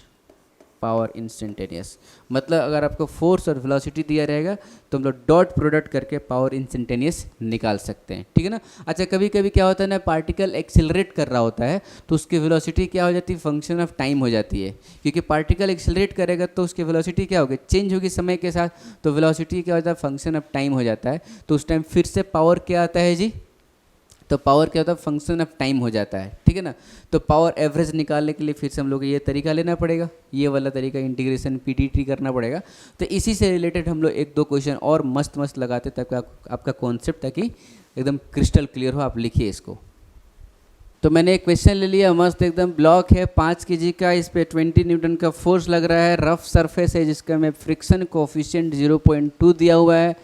पावर इंस्टेंटेनियस। मतलब अगर आपको फोर्स और वेलोसिटी दिया रहेगा तो हम लोग डॉट प्रोडक्ट करके पावर इंस्टेंटेनियस निकाल सकते हैं, ठीक है ना। अच्छा, कभी कभी क्या होता है ना, पार्टिकल एक्सिलरेट कर रहा होता है तो उसकी वेलोसिटी क्या हो जाती है, फंक्शन ऑफ टाइम हो जाती है। क्योंकि पार्टिकल एक्सिलरेट करेगा तो उसकी वेलोसिटी क्या होगी, चेंज होगी समय के साथ, तो वेलोसिटी क्या होता है, फंक्शन ऑफ टाइम हो जाता है। तो उस टाइम फिर से पावर क्या आता है जी, तो पावर क्या होता है, फंक्शन ऑफ टाइम हो जाता है, ठीक है ना। तो पावर एवरेज निकालने के लिए फिर से हम लोग को ये तरीका लेना पड़ेगा, ये वाला तरीका इंटीग्रेशन पीडीटी करना पड़ेगा। तो इसी से रिलेटेड हम लोग एक दो क्वेश्चन और मस्त मस्त लगाते तक आपका कॉन्सेप्ट ताकि एकदम क्रिस्टल क्लियर हो। आप लिखिए इसको। तो मैंने एक क्वेश्चन ले लिया मस्त एकदम, ब्लॉक है 5 kg का, इस पर 20 न्यूटन का फोर्स लग रहा है, रफ सरफेस है जिसका में फ्रिक्शन कोफिशिएंट 0.2 दिया हुआ है,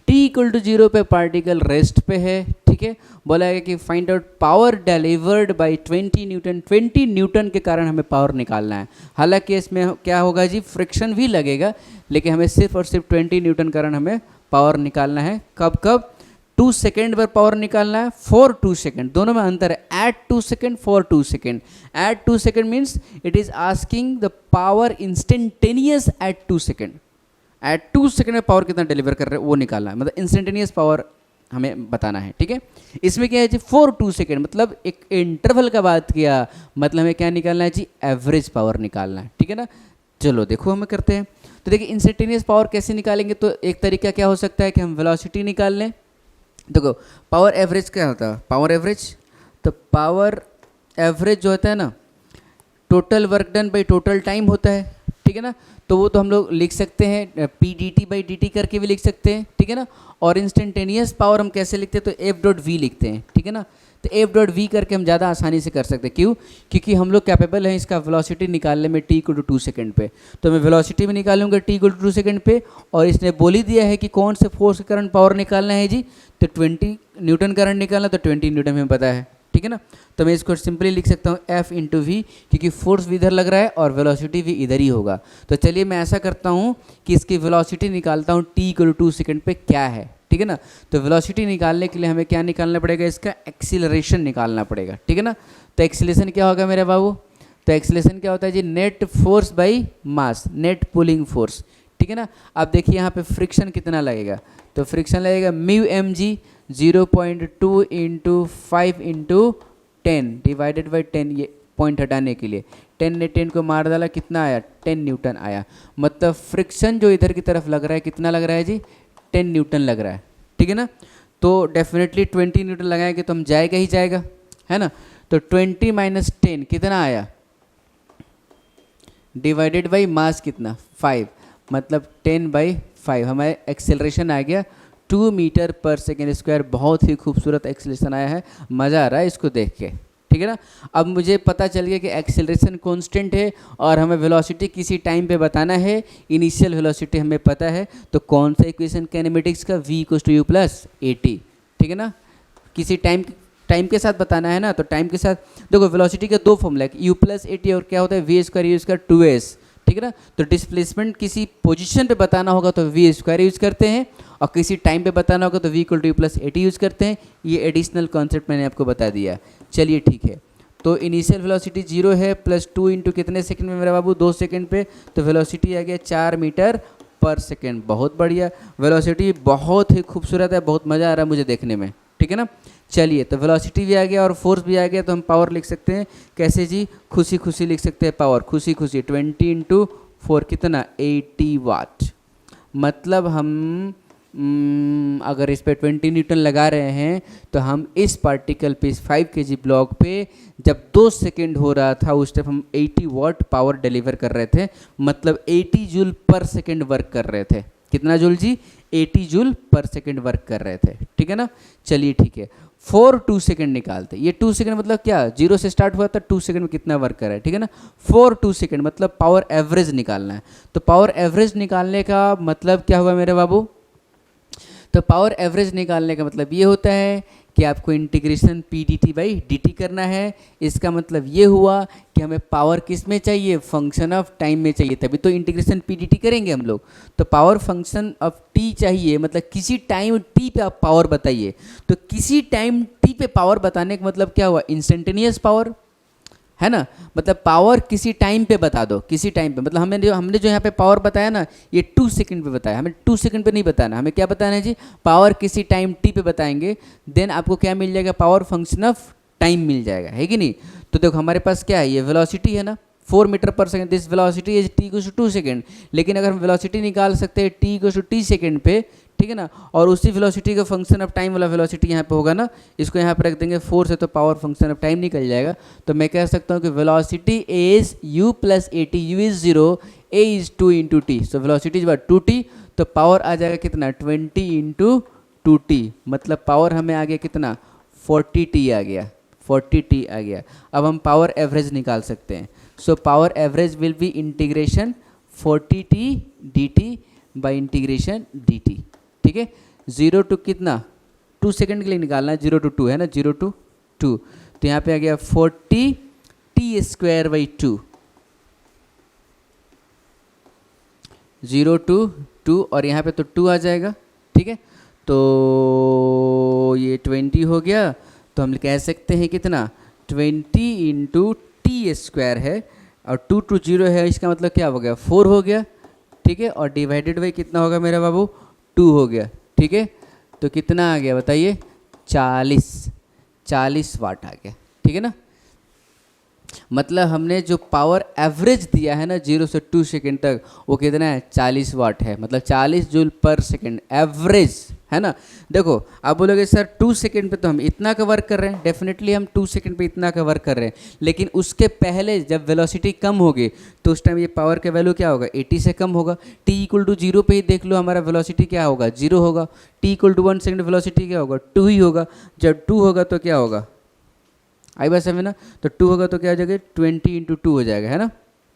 t इक्वल टू 0 पे पार्टिकल रेस्ट पे है, ठीक है। बोला है कि find out power delivered by 20 Newton, 20 Newton के कारण हमें पावर निकालना है। हालांकि इसमें क्या होगा जी, फ्रिक्शन भी लगेगा, लेकिन हमें सिर्फ और सिर्फ 20 न्यूटन कारण हमें पावर निकालना है। कब कब, 2 सेकेंड पर पावर निकालना है, फॉर 2 सेकेंड, दोनों में अंतर है। At 2 second, for 2 second. At 2 second means it is asking the power instantaneous at 2 second. At 2 second में पावर कितना डिलीवर कर रहे हैं वो निकालना है, मतलब इंस्टेंटेनियस पावर हमें बताना है, ठीक है। इसमें क्या है जी, 4 सेकेंड मतलब एक इंटरवल का बात किया, मतलब हमें क्या निकालना है जी, एवरेज पावर निकालना है, ठीक है ना। चलो देखो हमें करते हैं। तो देखिए इंस्टेंटेनियस पावर कैसे निकालेंगे, तो एक तरीका क्या हो सकता है कि हम वेलोसिटी निकाल लें। देखो पावर एवरेज क्या होता है, पावर एवरेज, तो पावर एवरेज जो होता है ना, total work done by total time होता है, ठीक है ना। तो वो तो हम लोग लिख सकते हैं P D T by D T करके भी लिख सकते हैं, ठीक है ना। और इंस्टेंटेनियस पावर हम कैसे लिखते हैं, तो एफ डॉट वी लिखते हैं, ठीक है ना। तो एफ डॉट वी करके हम ज़्यादा आसानी से कर सकते हैं। क्यों, क्योंकि हम लोग कैपेबल हैं इसका वेलोसिटी निकालने में टी इक्वल टू 2 सेकेंड पे। तो मैं वेलोसिटी भी निकालूंगा टी इक्वल टू 2 सेकेंड पे, और इसने बोल ही दिया है कि कौन से फोर्स के कारण पावर निकालना है जी, तो 20 न्यूटन करंट निकालना, तो 20 न्यूटन हमें पता है, ठीक है ना। तो मैं इसको सिंपली लिख सकता हूँ एफ इंटू वी, क्योंकि फोर्स भी इधर लग रहा है और वेलोसिटी भी इधर ही होगा। तो चलिए मैं ऐसा करता हूँ कि इसकी वेलोसिटी निकालता हूँ टी इक्वल टू 2 सेकेंड पे क्या है, ठीक है ना। तो वेलोसिटी निकालने के लिए हमें क्या निकालना पड़ेगा, इसका एक्सीलरेशन निकालना पड़ेगा, ठीक है ना। तो एक्सीलरेशन क्या होगा मेरे बाबू, तो एक्सीलरेशन क्या होता है जी, net force by mass, net pulling force, ठीक है ना। अब देखिए यहाँ पे फ्रिक्शन कितना लगेगा, तो फ्रिक्शन लगेगा mu m g 0.2 into 5 into 10 divided by 10, ये पॉइंट हटाने के लिए 10 ने 10 को मार डाला, कितना आया 10 न्यूटन आया। मतलब फ्रिक्शन जो इधर की तरफ लग रहा है कितना लग रहा है जी, 10 न्यूटन लग रहा है, ठीक है ना। तो डेफिनेटली 20 न्यूटन लगाएंगे तो हम जाएगा ही जाएगा, है ना। तो 20 माइनस 10 कितना आया, डिवाइडेड बाई मास कितना 5, मतलब 10/5 हमारे एक्सेलरेशन आ गया 2 मीटर पर सेकेंड स्क्वायर। बहुत ही खूबसूरत एक्सेलरेशन आया है, मज़ा आ रहा है इसको देख के, ठीक है ना। अब मुझे पता चल गया कि एक्सेलरेशन कांस्टेंट है और हमें वेलोसिटी किसी टाइम पे बताना है, इनिशियल वेलोसिटी हमें पता है। तो कौन सा इक्वेशन कैनेमेटिक्स का, v equals to u plus a t, ठीक है ना। किसी टाइम के साथ बताना है ना, तो टाइम के साथ देखो वेलोसिटी के दो फॉर्मूला है, यू प्लस ए टी और क्या होता है we square you square 2s, ठीक है ना। तो डिस्प्लेसमेंट किसी पोजीशन पे बताना होगा तो वी स्क्वायर यूज करते हैं, और किसी टाइम पे बताना होगा तो v equal to u plus a t use करते हैं। ये एडिशनल कॉन्सेप्ट मैंने आपको बता दिया। चलिए ठीक है, तो इनिशियल वेलोसिटी 0 है, प्लस 2 इंटू कितने सेकंड में मेरा बाबू, 2 सेकंड पे, तो वेलोसिटी आ गया 4 मीटर पर सेकंड। बहुत बढ़िया, वेलोसिटी बहुत ही खूबसूरत है, बहुत मज़ा आ रहा है मुझे देखने में, ठीक है ना। चलिए तो वेलोसिटी भी आ गया और फोर्स भी आ गया, तो हम पावर लिख सकते हैं कैसे जी, खुशी खुशी लिख सकते हैं पावर, खुशी खुशी 20 इंटू 4 कितना 80 वाट। मतलब हम अगर इस पे 20 न्यूटन लगा रहे हैं तो हम इस पार्टिकल पे इस 5 kg ब्लॉक पे जब 2 सेकेंड हो रहा था उस टाइम हम 80 वाट पावर डिलीवर कर रहे थे, मतलब 80 जूल पर सेकेंड वर्क कर रहे थे। कितना जूल जी? 80 जूल पर सेकेंड वर्क कर रहे थे, ठीक है ना। चलिए ठीक है, 4 2 सेकेंड निकालते। ये 2 सेकेंड मतलब क्या, 0 से स्टार्ट हुआ था, 2 सेकेंड में कितना वर्क कर रहा है, ठीक है ना। 4 2 सेकेंड मतलब पावर एवरेज निकालना है। तो पावर एवरेज निकालने का मतलब क्या हुआ मेरे बाबू? तो पावर एवरेज निकालने का मतलब ये होता है कि आपको integration P D T by D T करना है। इसका मतलब ये हुआ कि हमें पावर किस में चाहिए, फंक्शन ऑफ टाइम में चाहिए, तभी तो इंटीग्रेशन पी डी टी करेंगे हम लोग। तो पावर फंक्शन ऑफ टी चाहिए, मतलब किसी टाइम टी पे आप पावर बताइए। तो किसी टाइम टी पे पावर बताने का मतलब क्या हुआ, इंस्टेंटेनियस पावर, है ना। मतलब पावर किसी टाइम पे बता दो, किसी टाइम पे, मतलब हमने जो यहाँ पे पावर बताया ना, ये 2 सेकंड पे बताया, हमें 2 सेकंड पे नहीं बताना, हमें क्या बताना है जी, पावर किसी टाइम टी पे बताएंगे। देन आपको क्या मिल जाएगा, पावर फंक्शन ऑफ टाइम मिल जाएगा, है कि नहीं। तो देखो हमारे पास क्या है, ये वेलोसिटी है ना, 4 मीटर पर second, this velocity is t equals to 2 second. लेकिन अगर हम वेलोसिटी निकाल सकते हैं t equals to t second पे, ठीक है ना, और उसी वेलोसिटी का फंक्शन ऑफ टाइम वाला वेलोसिटी यहाँ पे होगा ना, इसको यहाँ पर रख देंगे 4 से, तो पावर फंक्शन ऑफ टाइम निकल जाएगा। तो मैं कह सकता हूँ कि velocity is u plus a T, you is 0, a is 2 into T, so velocity is 2t, तो पावर आ जाएगा कितना, 20 इंटू 2t, मतलब पावर हमें आ गया कितना, 40t आ गया, 40t आ गया। अब हम पावर एवरेज निकाल सकते हैं। So power average will B integration 40t dt by integration dt, ठीक है। 0 टू कितना, 2 सेकंड के लिए निकालना है, 0 टू 2 है ना, 0 टू 2, तो यहाँ पे आ गया 40t स्क्वायर बाई 2, 0 टू 2, और यहाँ पे तो 2 आ जाएगा, ठीक है। तो ये 20 हो गया, तो हम कह सकते हैं कितना, 20 इंटू टी स्क्वायर है, और 2 टू 0 है, इसका मतलब क्या हो गया, 4 हो गया, ठीक है। और डिवाइडेड बाई कितना होगा मेरा बाबू, 2 हो गया, ठीक है। तो कितना आ गया बताइए, 40 वाट आ गया, ठीक है ना। मतलब हमने जो पावर एवरेज दिया है ना 0 से 2 सेकेंड तक, वो कितना है, 40 वाट है, मतलब 40 जूल पर सेकेंड एवरेज, है ना। देखो आप बोलोगे सर 2 सेकेंड पे तो हम इतना का वर्क कर रहे हैं, डेफिनेटली हम 2 सेकेंड पे इतना का वर्क कर रहे हैं, लेकिन उसके पहले जब वेलोसिटी कम होगी तो उस टाइम ये पावर का वैल्यू क्या होगा, 80 से कम होगा। t इक्वल टू 0 पे ही देख लो, हमारा वेलोसिटी क्या होगा, 0 होगा। t equal to 1 second velocity क्या होगा, 2 ही होगा। जब 2 होगा तो क्या होगा, आई बात समझ ना, तो 2 होगा तो क्या आ जाएगा, 20 इंटू 2 हो जाएगा, है ना।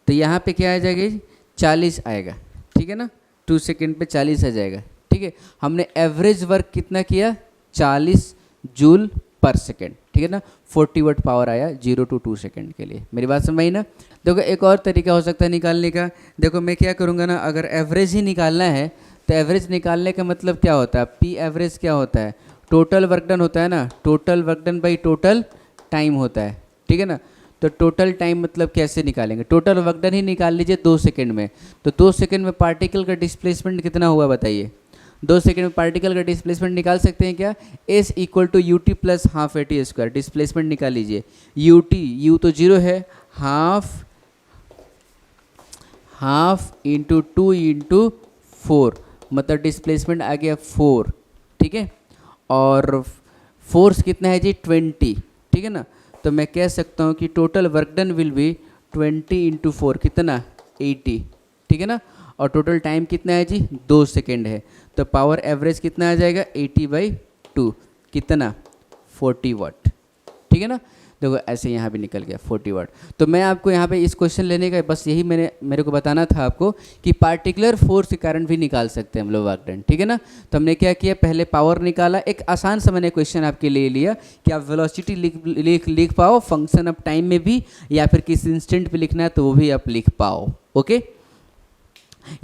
तो यहाँ पे क्या आ जाएगा, 40 आएगा, ठीक है ना, 2 सेकेंड पे 40 आ जाएगा, ठीक है। हमने एवरेज वर्क कितना किया, 40 जूल पर सेकेंड, ठीक है ना। 40 वाट पावर आया 0 टू 2 सेकेंड के लिए, मेरी बात समझ ना। देखो एक और तरीका हो सकता है निकालने का। देखो मैं क्या करूँगा ना, अगर एवरेज ही निकालना है तो एवरेज निकालने का मतलब क्या होता है, पी एवरेज क्या होता है, टोटल वर्क डन होता है ना, total work done by total time होता है, ठीक है ना। तो टोटल टाइम मतलब कैसे निकालेंगे, टोटल वर्क डन ही निकाल लीजिए 2 सेकंड में। तो 2 सेकंड में पार्टिकल का डिस्प्लेसमेंट कितना हुआ बताइए, 2 सेकंड में पार्टिकल का डिस्प्लेसमेंट निकाल सकते हैं क्या, s equal to u t plus half a t square, displacement निकाल लीजिए। यू टी, यू तो 0 है, हाफ इंटू 2 इंटू 4, मतलब डिस्प्लेसमेंट आ गया 4, ठीक है। और फोर्स कितना है जी, 20, ठीक है ना। तो मैं कह सकता हूँ कि total work done will be 20 into 4, कितना, 80, ठीक है ना। और टोटल टाइम कितना है जी, 2 सेकेंड है। तो पावर एवरेज कितना आ जाएगा, 80/2, कितना, 40 वाट, ठीक है ना। देखो ऐसे यहाँ भी निकल गया 40 वाट। तो मैं आपको यहाँ पे इस क्वेश्चन लेने का बस यही मेरे को बताना था आपको कि पार्टिकुलर फोर्स के कारण भी निकाल सकते हैं हम लोग वर्क डन, ठीक है ना। तो हमने क्या किया, पहले पावर निकाला, एक आसान सा मैंने क्वेश्चन आपके लिए लिया कि आप वेलोसिटी लिख पाओ फंक्शन ऑफ टाइम में भी, या फिर किस इंस्टेंट पे लिखना है तो वो भी आप लिख पाओ, ओके।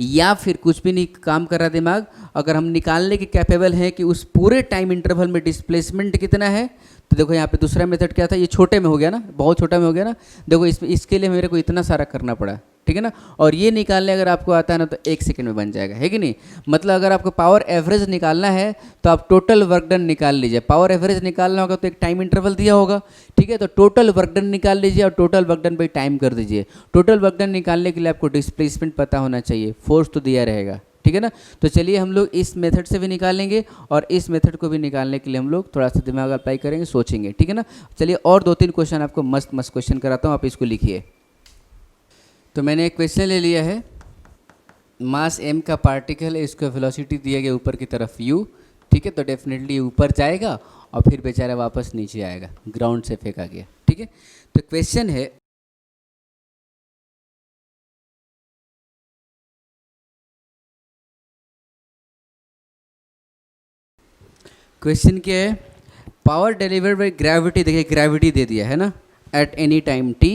या फिर कुछ भी नहीं काम कर रहा दिमाग, अगर हम निकालने के कैपेबल हैं कि उस पूरे टाइम इंटरवल में डिस्प्लेसमेंट कितना है, तो देखो यहाँ पे दूसरा मेथड क्या था, ये छोटे में हो गया ना, बहुत छोटा में हो गया ना। देखो इसके लिए मेरे को इतना सारा करना पड़ा, ठीक है ना। और ये निकालने अगर आपको आता है ना तो 1 सेकंड में बन जाएगा, है कि नहीं। मतलब अगर आपको पावर एवरेज निकालना है तो आप टोटल वर्क डन निकाल लीजिए। पावर एवरेज निकालना होगा तो एक टाइम इंटरवल दिया होगा, ठीक है। तो टोटल वर्क डन निकाल लीजिए और total work done by time कर दीजिए। टोटल वर्क डन निकालने के लिए आपको डिस्प्लेसमेंट पता होना चाहिए, फोर्स तो दिया रहेगा, ठीक है। ठीक है ना। तो चलिए हम लोग इस मेथड से भी निकालेंगे और इस मेथड को भी निकालने के लिए हम लोग थोड़ा सा दिमाग अप्लाई करेंगे, सोचेंगे, ठीक है ना। चलिए और 2-3 क्वेश्चन आपको मस्त मस्त क्वेश्चन कराता हूँ, आप इसको लिखिए। तो मैंने एक क्वेश्चन ले लिया है, मास m का पार्टिकल है, इसको वेलोसिटी दिया गया ऊपर की तरफ u, ठीक है। तो डेफिनेटली ऊपर जाएगा और फिर बेचारा वापस नीचे आएगा, ग्राउंड से फेंका गया, ठीक है। तो क्वेश्चन है क्वेश्चन क्या है, पावर डिलीवर्ड बाय ग्रेविटी, देखिए ग्रेविटी दे दिया है ना, एट एनी टाइम t,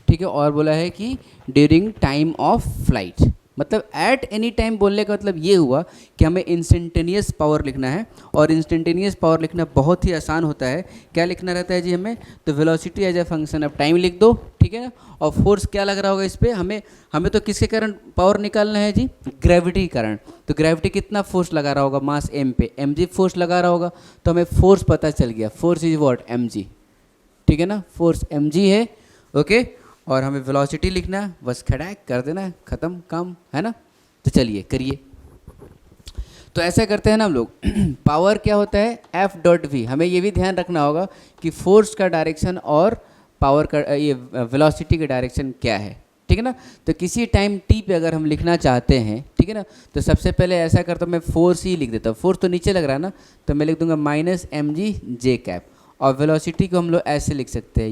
ठीक है। और बोला है कि ड्यूरिंग टाइम ऑफ फ्लाइट, मतलब एट एनी टाइम बोलने का मतलब ये हुआ कि हमें इंस्टेंटेनियस पावर लिखना है। और इंस्टेंटेनियस पावर लिखना बहुत ही आसान होता है। क्या लिखना रहता है जी हमें, तो velocity as a function of time लिख दो, ठीक है ना। और फोर्स क्या लग रहा होगा इस पर, हमें तो किसके कारण पावर निकालना है जी, ग्रेविटी के कारण। तो ग्रेविटी कितना फोर्स लगा रहा होगा मास m पे, mg फोर्स लगा रहा होगा। तो हमें फोर्स पता चल गया, फोर्स इज व्हाट, mg, ठीक है ना, फोर्स mg है, ओके। और हमें वेलोसिटी लिखना है, बस खड़ाक कर देना है, ख़त्म काम, है ना। तो चलिए करिए। तो ऐसा करते हैं ना हम लोग, पावर क्या होता है एफ डॉट वी, हमें ये भी ध्यान रखना होगा कि फोर्स का डायरेक्शन और पावर का ये वेलोसिटी का डायरेक्शन क्या है, ठीक है ना। तो किसी टाइम टी पे अगर हम लिखना चाहते हैं, ठीक है ना, तो सबसे पहले ऐसा करता हूँ मैं फोर्स ही लिख देता हूँ। फोर्स तो नीचे लग रहा है ना, तो मैं लिख दूंगा माइनस एम जी जे कैप। और वेलोसिटी को हम लोग ऐसे लिख सकते हैं,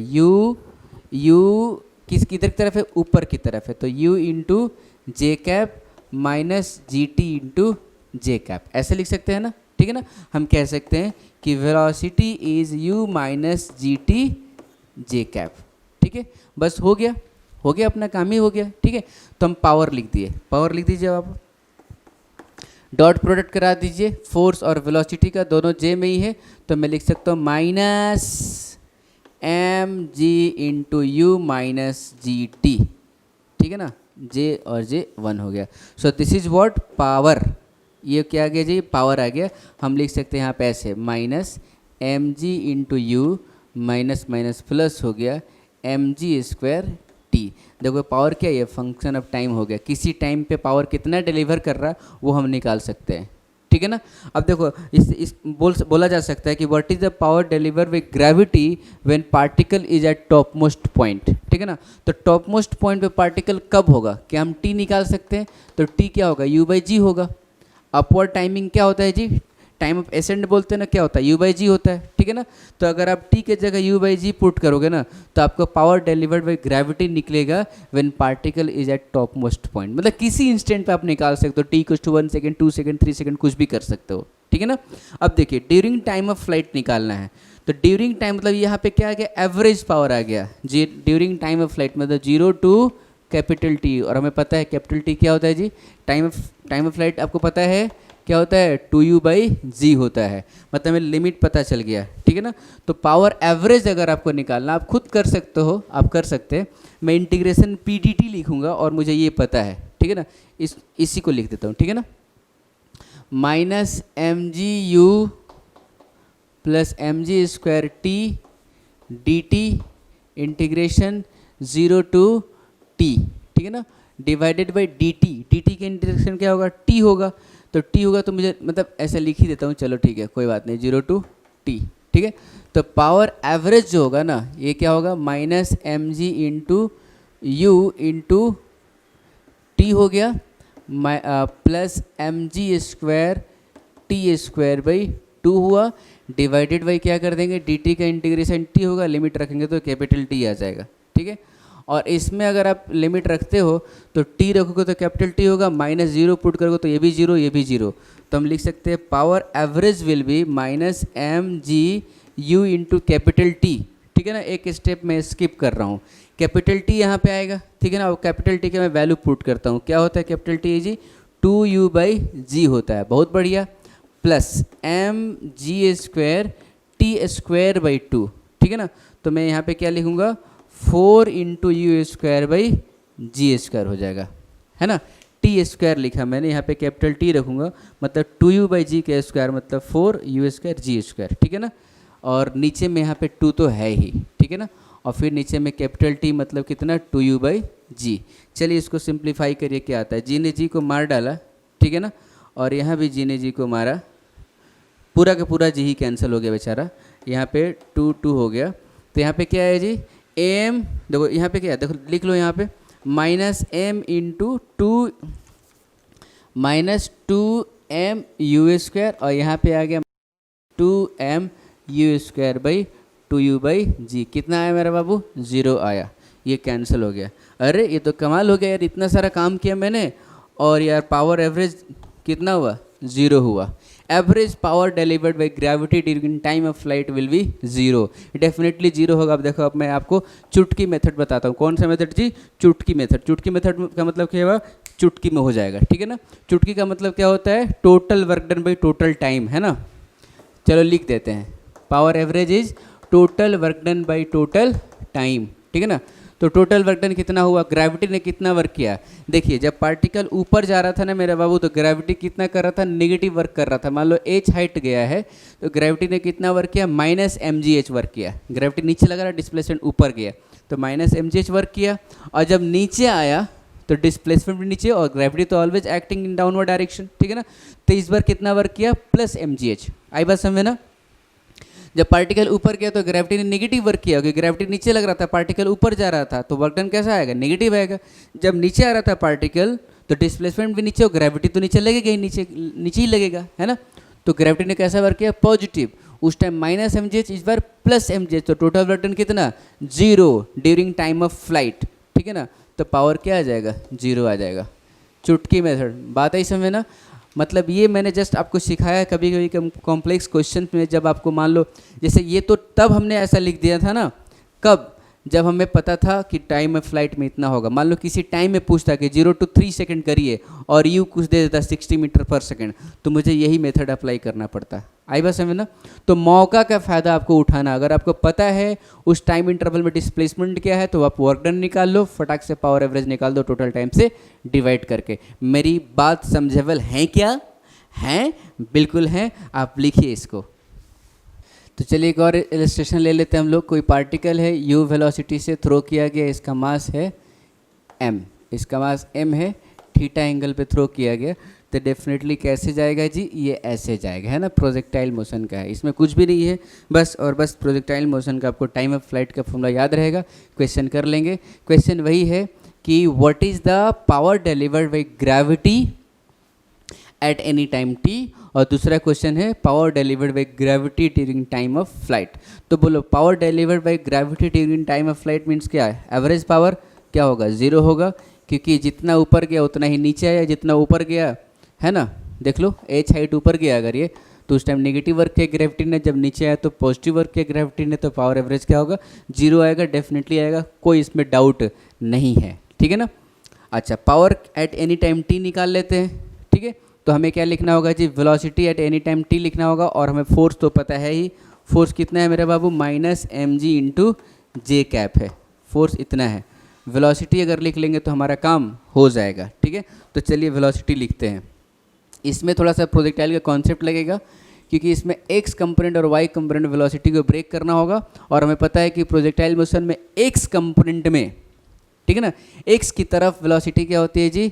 यू किधर की तरफ है, ऊपर की तरफ है, तो u into J cap minus जी टी इंटू जे कैप, ऐसे लिख सकते हैं ना, ठीक है ना। हम कह सकते हैं कि velocity is u minus G T J cap, ठीक है। बस हो गया अपना काम ही हो गया, ठीक है। तो हम पावर लिख दिए, पावर लिख दीजिए आप, डॉट प्रोडक्ट करा दीजिए, फोर्स और वेलोसिटी का दोनों जे में ही है, तो मैं लिख सकता हूँ minus M g into u minus जी टी, ठीक है ना, जे और जे 1 हो गया। So this is what power, ये क्या आ गया जी, पावर आ गया। हम लिख सकते हैं यहाँ पे ऐसे minus M g into u minus minus plus हो गया एम जी स्क्वायर टी। देखो पावर क्या है, फंक्शन ऑफ टाइम हो गया, किसी टाइम पे पावर कितना डिलीवर कर रहा है वो हम निकाल सकते हैं, ठीक है ना। अब देखो बोला जा सकता है कि what is the power deliver with gravity when particle is at top most point, ठीक है ना। तो टॉप मोस्ट पॉइंट पे पार्टिकल कब होगा, क्या हम टी निकाल सकते हैं। तो टी क्या होगा, यू बाई जी होगा। अपवर्ड टाइमिंग क्या होता है जी, टाइम ऑफ एसेंड बोलते हैं ना, क्या होता है, यू बाई जी होता है, ठीक है ना। तो अगर आप टी के जगह यू बाई जी पुट करोगे ना, तो आपको पावर डिलीवर्ड बाई ग्रेविटी निकलेगा when particle is at top most point, मतलब किसी इंस्टेंट पे आप निकाल सकते हो। T equals to 1 second, 2 second, 3 second, कुछ भी कर सकते हो, ठीक है ना। अब देखिए ड्यूरिंग टाइम ऑफ फ्लाइट निकालना है, तो ड्यूरिंग टाइम मतलब यहाँ पे क्या आ गया, एवरेज पावर आ गया जी, ड्यूरिंग टाइम ऑफ फ्लाइट मतलब 0 टू कैपिटल टी। और हमें पता है कैपिटल टी क्या होता है जी, टाइम ऑफ फ्लाइट आपको पता है क्या होता है, 2u बाई जी होता है, मतलब हमें लिमिट पता चल गया, ठीक है ना। तो पावर एवरेज अगर आपको निकालना, आप खुद कर सकते हो, आप कर सकते हैं। मैं इंटीग्रेशन पी डी टी लिखूँगा और मुझे ये पता है, ठीक है ना, इसी को लिख देता हूँ, ठीक है ना। Minus M G u plus M G square t D T integration 0 to t, ठीक है ना, divided by D t. D t का इंटीग्रेशन क्या होगा, टी होगा, तो टी होगा तो मुझे मतलब ऐसे लिख ही देता हूँ, चलो ठीक है कोई बात नहीं, 0 टू टी, ठीक है। तो पावर एवरेज जो होगा ना, ये क्या होगा, minus M g into u into t हो गया, plus M G square T square by 2 हुआ, डिवाइडेड बाई क्या कर देंगे, डी टी का इंटीग्रेशन टी होगा, लिमिट रखेंगे तो कैपिटल टी आ जाएगा, ठीक है। और इसमें अगर आप लिमिट रखते हो तो टी रखोगे तो कैपिटल टी होगा, माइनस 0 पुट करोगे तो ये भी 0, ये भी 0। तो हम लिख सकते हैं power average will be minus M G u into capital t, ठीक है ना। एक स्टेप मैं स्किप कर रहा हूँ, कैपिटल टी यहाँ पे आएगा, ठीक है ना। और कैपिटल टी का मैं वैल्यू पुट करता हूँ, क्या होता है कैपिटल टी जी, 2u बाई जी होता है, बहुत बढ़िया, plus M G square T square by 2, ठीक है ना। तो मैं यहाँ पे क्या लिखूँगा, 4 into u square by g square हो जाएगा, है ना। टी स्क्वायर लिखा मैंने, यहाँ पे कैपिटल टी रखूँगा, मतलब 2u बाई जी का स्क्वायर मतलब 4u स्क्वायर जी स्क्वायर, ठीक है ना। और नीचे में यहाँ पे 2 तो है ही, ठीक है ना। और फिर नीचे में कैपिटल टी मतलब कितना, 2u बाई जी। चलिए इसको सिंप्लीफाई करिए, क्या आता है, जी ने जी को मार डाला, ठीक है ना, और यहाँ भी जी ने जी को मारा, पूरा का पूरा जी ही कैंसिल हो गया बेचारा, यहाँ पे 2 2 हो गया। तो यहाँ पे क्या है जी, एम, देखो यहाँ पे क्या है, देखो लिख लो यहाँ पे minus m into two minus 2m u², और यहाँ पे आ गया 2m u² / 2u/g। कितना आया मेरा बाबू, 0 आया, ये कैंसिल हो गया। अरे ये तो कमाल हो गया यार, इतना सारा काम किया मैंने और यार पावर एवरेज कितना हुआ, 0 हुआ। Average power delivered by gravity during time of flight will be 0, definitely 0 होगा। अब देखो, अब मैं आपको चुटकी मेथड बताता हूँ। कौन सा मेथड जी, चुटकी मेथड। चुटकी मेथड का मतलब क्या हुआ, चुटकी में हो जाएगा, ठीक है ना। चुटकी का मतलब क्या होता है, total work done by total time, है ना। चलो लिख देते हैं, power average is total work done by total time, ठीक है ना। तो टोटल वर्क डन कितना हुआ, ग्रेविटी ने कितना वर्क किया। देखिए जब पार्टिकल ऊपर जा रहा था ना मेरा बाबू, तो ग्रेविटी कितना कर रहा था, नेगेटिव वर्क कर रहा था। मान लो h हाइट गया है तो ग्रेविटी ने कितना वर्क किया, -mgh वर्क किया। ग्रेविटी नीचे लगा रहा, डिस्प्लेसमेंट ऊपर गया तो -mgh वर्क किया। और जब नीचे आया तो डिस्प्लेसमेंट भी नीचे, और ग्रेविटी तो always acting in downward direction, ठीक है ना। तो इस बार कितना वर्क किया, +mgh। आई बात समझे ना। जब पार्टिकल ऊपर गया तो ग्रेविटी ने नेगेटिव वर्क किया, क्योंकि ग्रेविटी नीचे लग रहा था, पार्टिकल ऊपर जा रहा था, तो वर्क डन कैसा आएगा, नेगेटिव आएगा। जब नीचे आ रहा था पार्टिकल तो डिस्प्लेसमेंट भी नीचे, और ग्रेविटी तो नीचे लगेगा ही, नीचे ही लगेगा, है ना। तो ग्रेविटी ने कैसा वर्क किया, पॉजिटिव। उस टाइम -mgh, इस बार +mgh, तो टोटल वर्क डन कितना, 0 ड्यूरिंग टाइम ऑफ फ्लाइट, ठीक है ना। तो पावर क्या आ जाएगा, 0 आ जाएगा। चुटकी मेथड, बात आई समझे ना। मतलब ये मैंने जस्ट आपको सिखाया। कभी कभी कॉम्प्लेक्स क्वेश्चन में जब आपको मान लो, जैसे ये तो तब हमने ऐसा लिख दिया था ना, कब, जब हमें पता था कि टाइम ऑफ फ्लाइट में इतना होगा। मान लो किसी टाइम में पूछता कि 0 to 3 सेकंड करिए और यू कुछ दे देता 60 मीटर पर सेकंड, तो मुझे यही मेथड अप्लाई करना पड़ता। आई बात समझ ना। तो मौका का फ़ायदा आपको उठाना, अगर आपको पता है उस टाइम इंटरवल में डिस्प्लेसमेंट क्या है, तो आप वर्क डन निकाल लो, फटाक से पावर एवरेज निकाल दो टोटल टाइम से डिवाइड करके। मेरी बात समझेबल है क्या, हैं, बिल्कुल हैं। आप लिखिए इसको। तो चलिए एक और इलस्ट्रेशन ले लेते हैं हम लोग। कोई पार्टिकल है, u वेलोसिटी से थ्रो किया गया, इसका मास है m, इसका मास m है, थीटा एंगल पे थ्रो किया गया, तो डेफिनेटली कैसे जाएगा जी, ये ऐसे जाएगा, है ना। प्रोजेक्टाइल मोशन का है, इसमें कुछ भी नहीं है, बस और बस प्रोजेक्टाइल मोशन का आपको टाइम ऑफ फ्लाइट का फॉर्मूला याद रहेगा। क्वेश्चन कर लेंगे। क्वेश्चन वही है कि what is the power delivered by gravity eight any time t, और दूसरा क्वेश्चन है power delivered by gravity during time of flight. तो बोलो power delivered by gravity during time of flight means क्या है, एवरेज पावर क्या होगा, 0 होगा, क्योंकि जितना ऊपर गया उतना ही नीचे आया, जितना ऊपर गया, है ना। देख लो h हाइट ऊपर गया अगर ये, तो उस टाइम नेगेटिव वर्क किया ग्रेविटी ने, जब नीचे आया तो पॉजिटिव वर्क किया ग्रेविटी ने, तो पावर एवरेज क्या होगा, 0 आएगा, डेफिनेटली आएगा, कोई इसमें डाउट नहीं है, ठीक है ना। अच्छा, power at any time t निकाल लेते हैं, ठीक है। तो हमें क्या लिखना होगा जी, velocity at any time t लिखना होगा, और हमें फोर्स तो पता है ही, फोर्स कितना है मेरे बाबू, -mg इंटू जे कैप है, फोर्स इतना है। वेलोसिटी अगर लिख लेंगे तो हमारा काम हो जाएगा, ठीक है। तो चलिए वेलोसिटी लिखते हैं। इसमें थोड़ा सा प्रोजेक्टाइल का कॉन्सेप्ट लगेगा, क्योंकि इसमें x कंपोनेंट और y कंपोनेंट वेलोसिटी को ब्रेक करना होगा, और हमें पता है कि प्रोजेक्टाइल मोशन में x कंपोनेंट में, ठीक है ना, x की तरफ वेलोसिटी क्या होती है जी,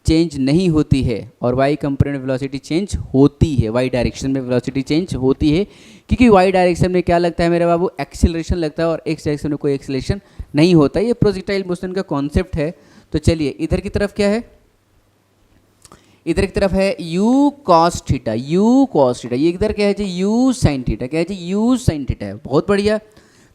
चेंज नहीं होती है, और y कंपोनेंट वेलोसिटी चेंज होती है, y डायरेक्शन में वेलोसिटी चेंज होती है, क्योंकि y डायरेक्शन में क्या लगता है मेरे बाबू, एक्सीलरेशन लगता है, और x डायरेक्शन में कोई एक्सीलरेशन नहीं होता। ये प्रोजेक्टाइल मोशन का कॉन्सेप्ट है। तो चलिए इधर की तरफ क्या है, इधर की तरफ है u cos theta, u cos theta, ये इधर क्या है जी, u sin थीटा, क्या है जी, u sin थीटा है। बहुत बढ़िया।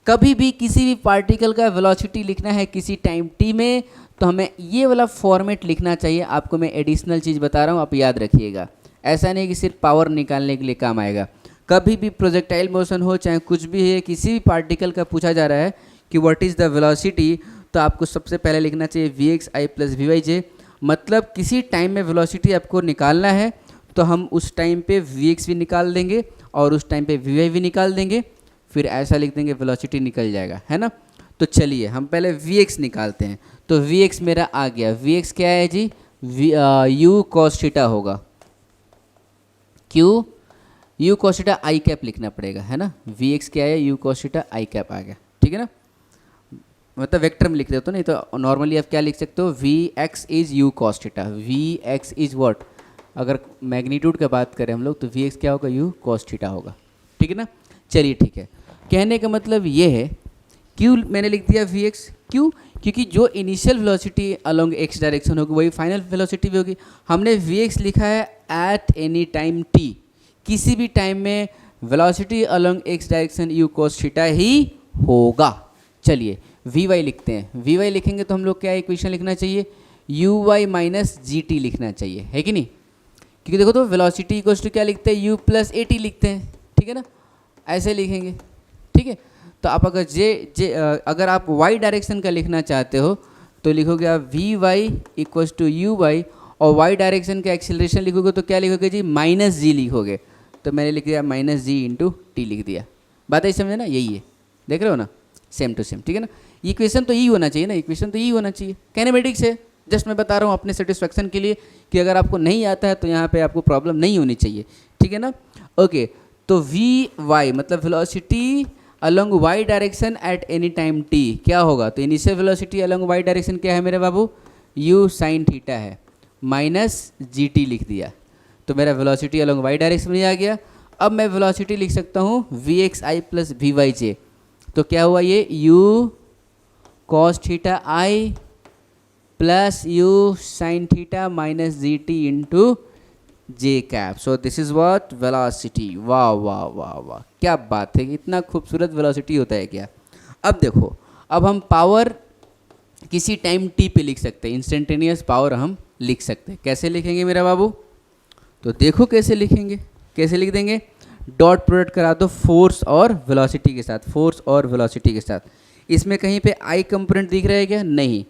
कभी भी किसी भी पार्टिकल का वेलोसिटी लिखना है किसी टाइम t में, तो हमें ये वाला फॉर्मेट लिखना चाहिए। आपको मैं एडिशनल चीज़ बता रहा हूँ, आप याद रखिएगा। ऐसा नहीं कि सिर्फ पावर निकालने के लिए काम आएगा। कभी भी प्रोजेक्टाइल मोशन हो, चाहे कुछ भी है, किसी भी पार्टिकल का पूछा जा रहा है कि व्हाट इज़ द वेलोसिटी, तो आपको सबसे पहले लिखना चाहिए vxi + vyj। मतलब किसी टाइम में वेलोसिटी आपको निकालना है, तो हम उस टाइम पे vx भी निकाल देंगे और उस टाइम पे vy भी निकाल देंगे, फिर ऐसा लिख देंगे वेलोसिटी निकल जाएगा, है ना। तो चलिए हम पहले vx निकालते हैं। तो vx मेरा आ गया, vx क्या है जी, u cos थीटा होगा, u cos थीटा आई कैप लिखना पड़ेगा, है ना। vx क्या है, u cos थीटा आई कैप आ गया, ठीक है ना। मतलब वेक्टर में लिख देते हो, नहीं तो नॉर्मली आप क्या लिख सकते हो, vx is u cos theta, vx is what, अगर मैग्नीट्यूड का बात करें हम लोग तो वी एक्स क्या होगा, यू कॉस थीटा होगा, ठीक है ना। चलिए ठीक है, कहने का मतलब ये है क्यू मैंने लिख दिया वी एक्स, क्यों, क्योंकि जो initial velocity along X direction होगी वही फाइनल वेलोसिटी भी होगी। हमने वी एक्स लिखा है एट एनी टाइम टी, किसी भी टाइम में velocity along X direction U cos theta ही होगा। चलिए वी वाई लिखते हैं, वी वाई लिखेंगे तो हम लोग क्या इक्वेशन लिखना चाहिए, यू वाई माइनस जी टी लिखना चाहिए, है कि नहीं, क्योंकि देखो तो वेलोसिटी इक्वल्स टू क्या लिखते हैं, यू प्लस ए टी लिखते हैं, ठीक है ना, ऐसे लिखेंगे, ठीक है। तो आप अगर अगर आप वाई डायरेक्शन का लिखना चाहते हो तो लिखोगे आप v y equals to u y, और वाई डायरेक्शन का एक्सीलरेशन लिखोगे तो क्या लिखोगे जी, माइनस जी लिखोगे, तो मैंने लिख दिया माइनस जी इंटू टी लिख दिया। बात है समझे ना, यही है, देख रहे हो ना, सेम टू सेम, ठीक है ना। इक्वेशन तो यही होना चाहिए ना, इक्वेशन तो यही होना चाहिए, कैनेमेटिक्स है, जस्ट मैं बता रहा हूँ अपने सेटिस्फैक्शन के लिए कि अगर आपको नहीं आता है तो यहाँ पे आपको प्रॉब्लम नहीं होनी चाहिए, ठीक है ना। ओके, तो वी वाई मतलब velocity along y direction at any time t क्या होगा, तो initial velocity along y direction क्या है मेरे बाबू, यू साइन थीटा है, माइनस जी टी लिख दिया, तो मेरा वेलोसिटी अलोंग वाई डायरेक्शन में आ गया। अब मैं वेलोसिटी लिख सकता हूँ V X I plus V Y J, तो क्या हुआ ये U cos theta I plus U sine theta minus ji T into J cap, so this is what velocity. वाह वाह वाह वाह, क्या बात है, इतना खूबसूरत वेलोसिटी होता है क्या। अब देखो, अब हम पावर किसी टाइम टी पे लिख सकते हैं, इंस्टेंटेनियस पावर हम लिख सकते हैं, कैसे लिखेंगे मेरा बाबू, तो देखो कैसे लिखेंगे, कैसे लिख देंगे, डॉट प्रोडक्ट करा दो फोर्स और वेलोसिटी के साथ, फोर्स और वेलोसिटी के साथ। इसमें कहीं पे आई कंपोनेंट दिख रहा है क्या, नहीं,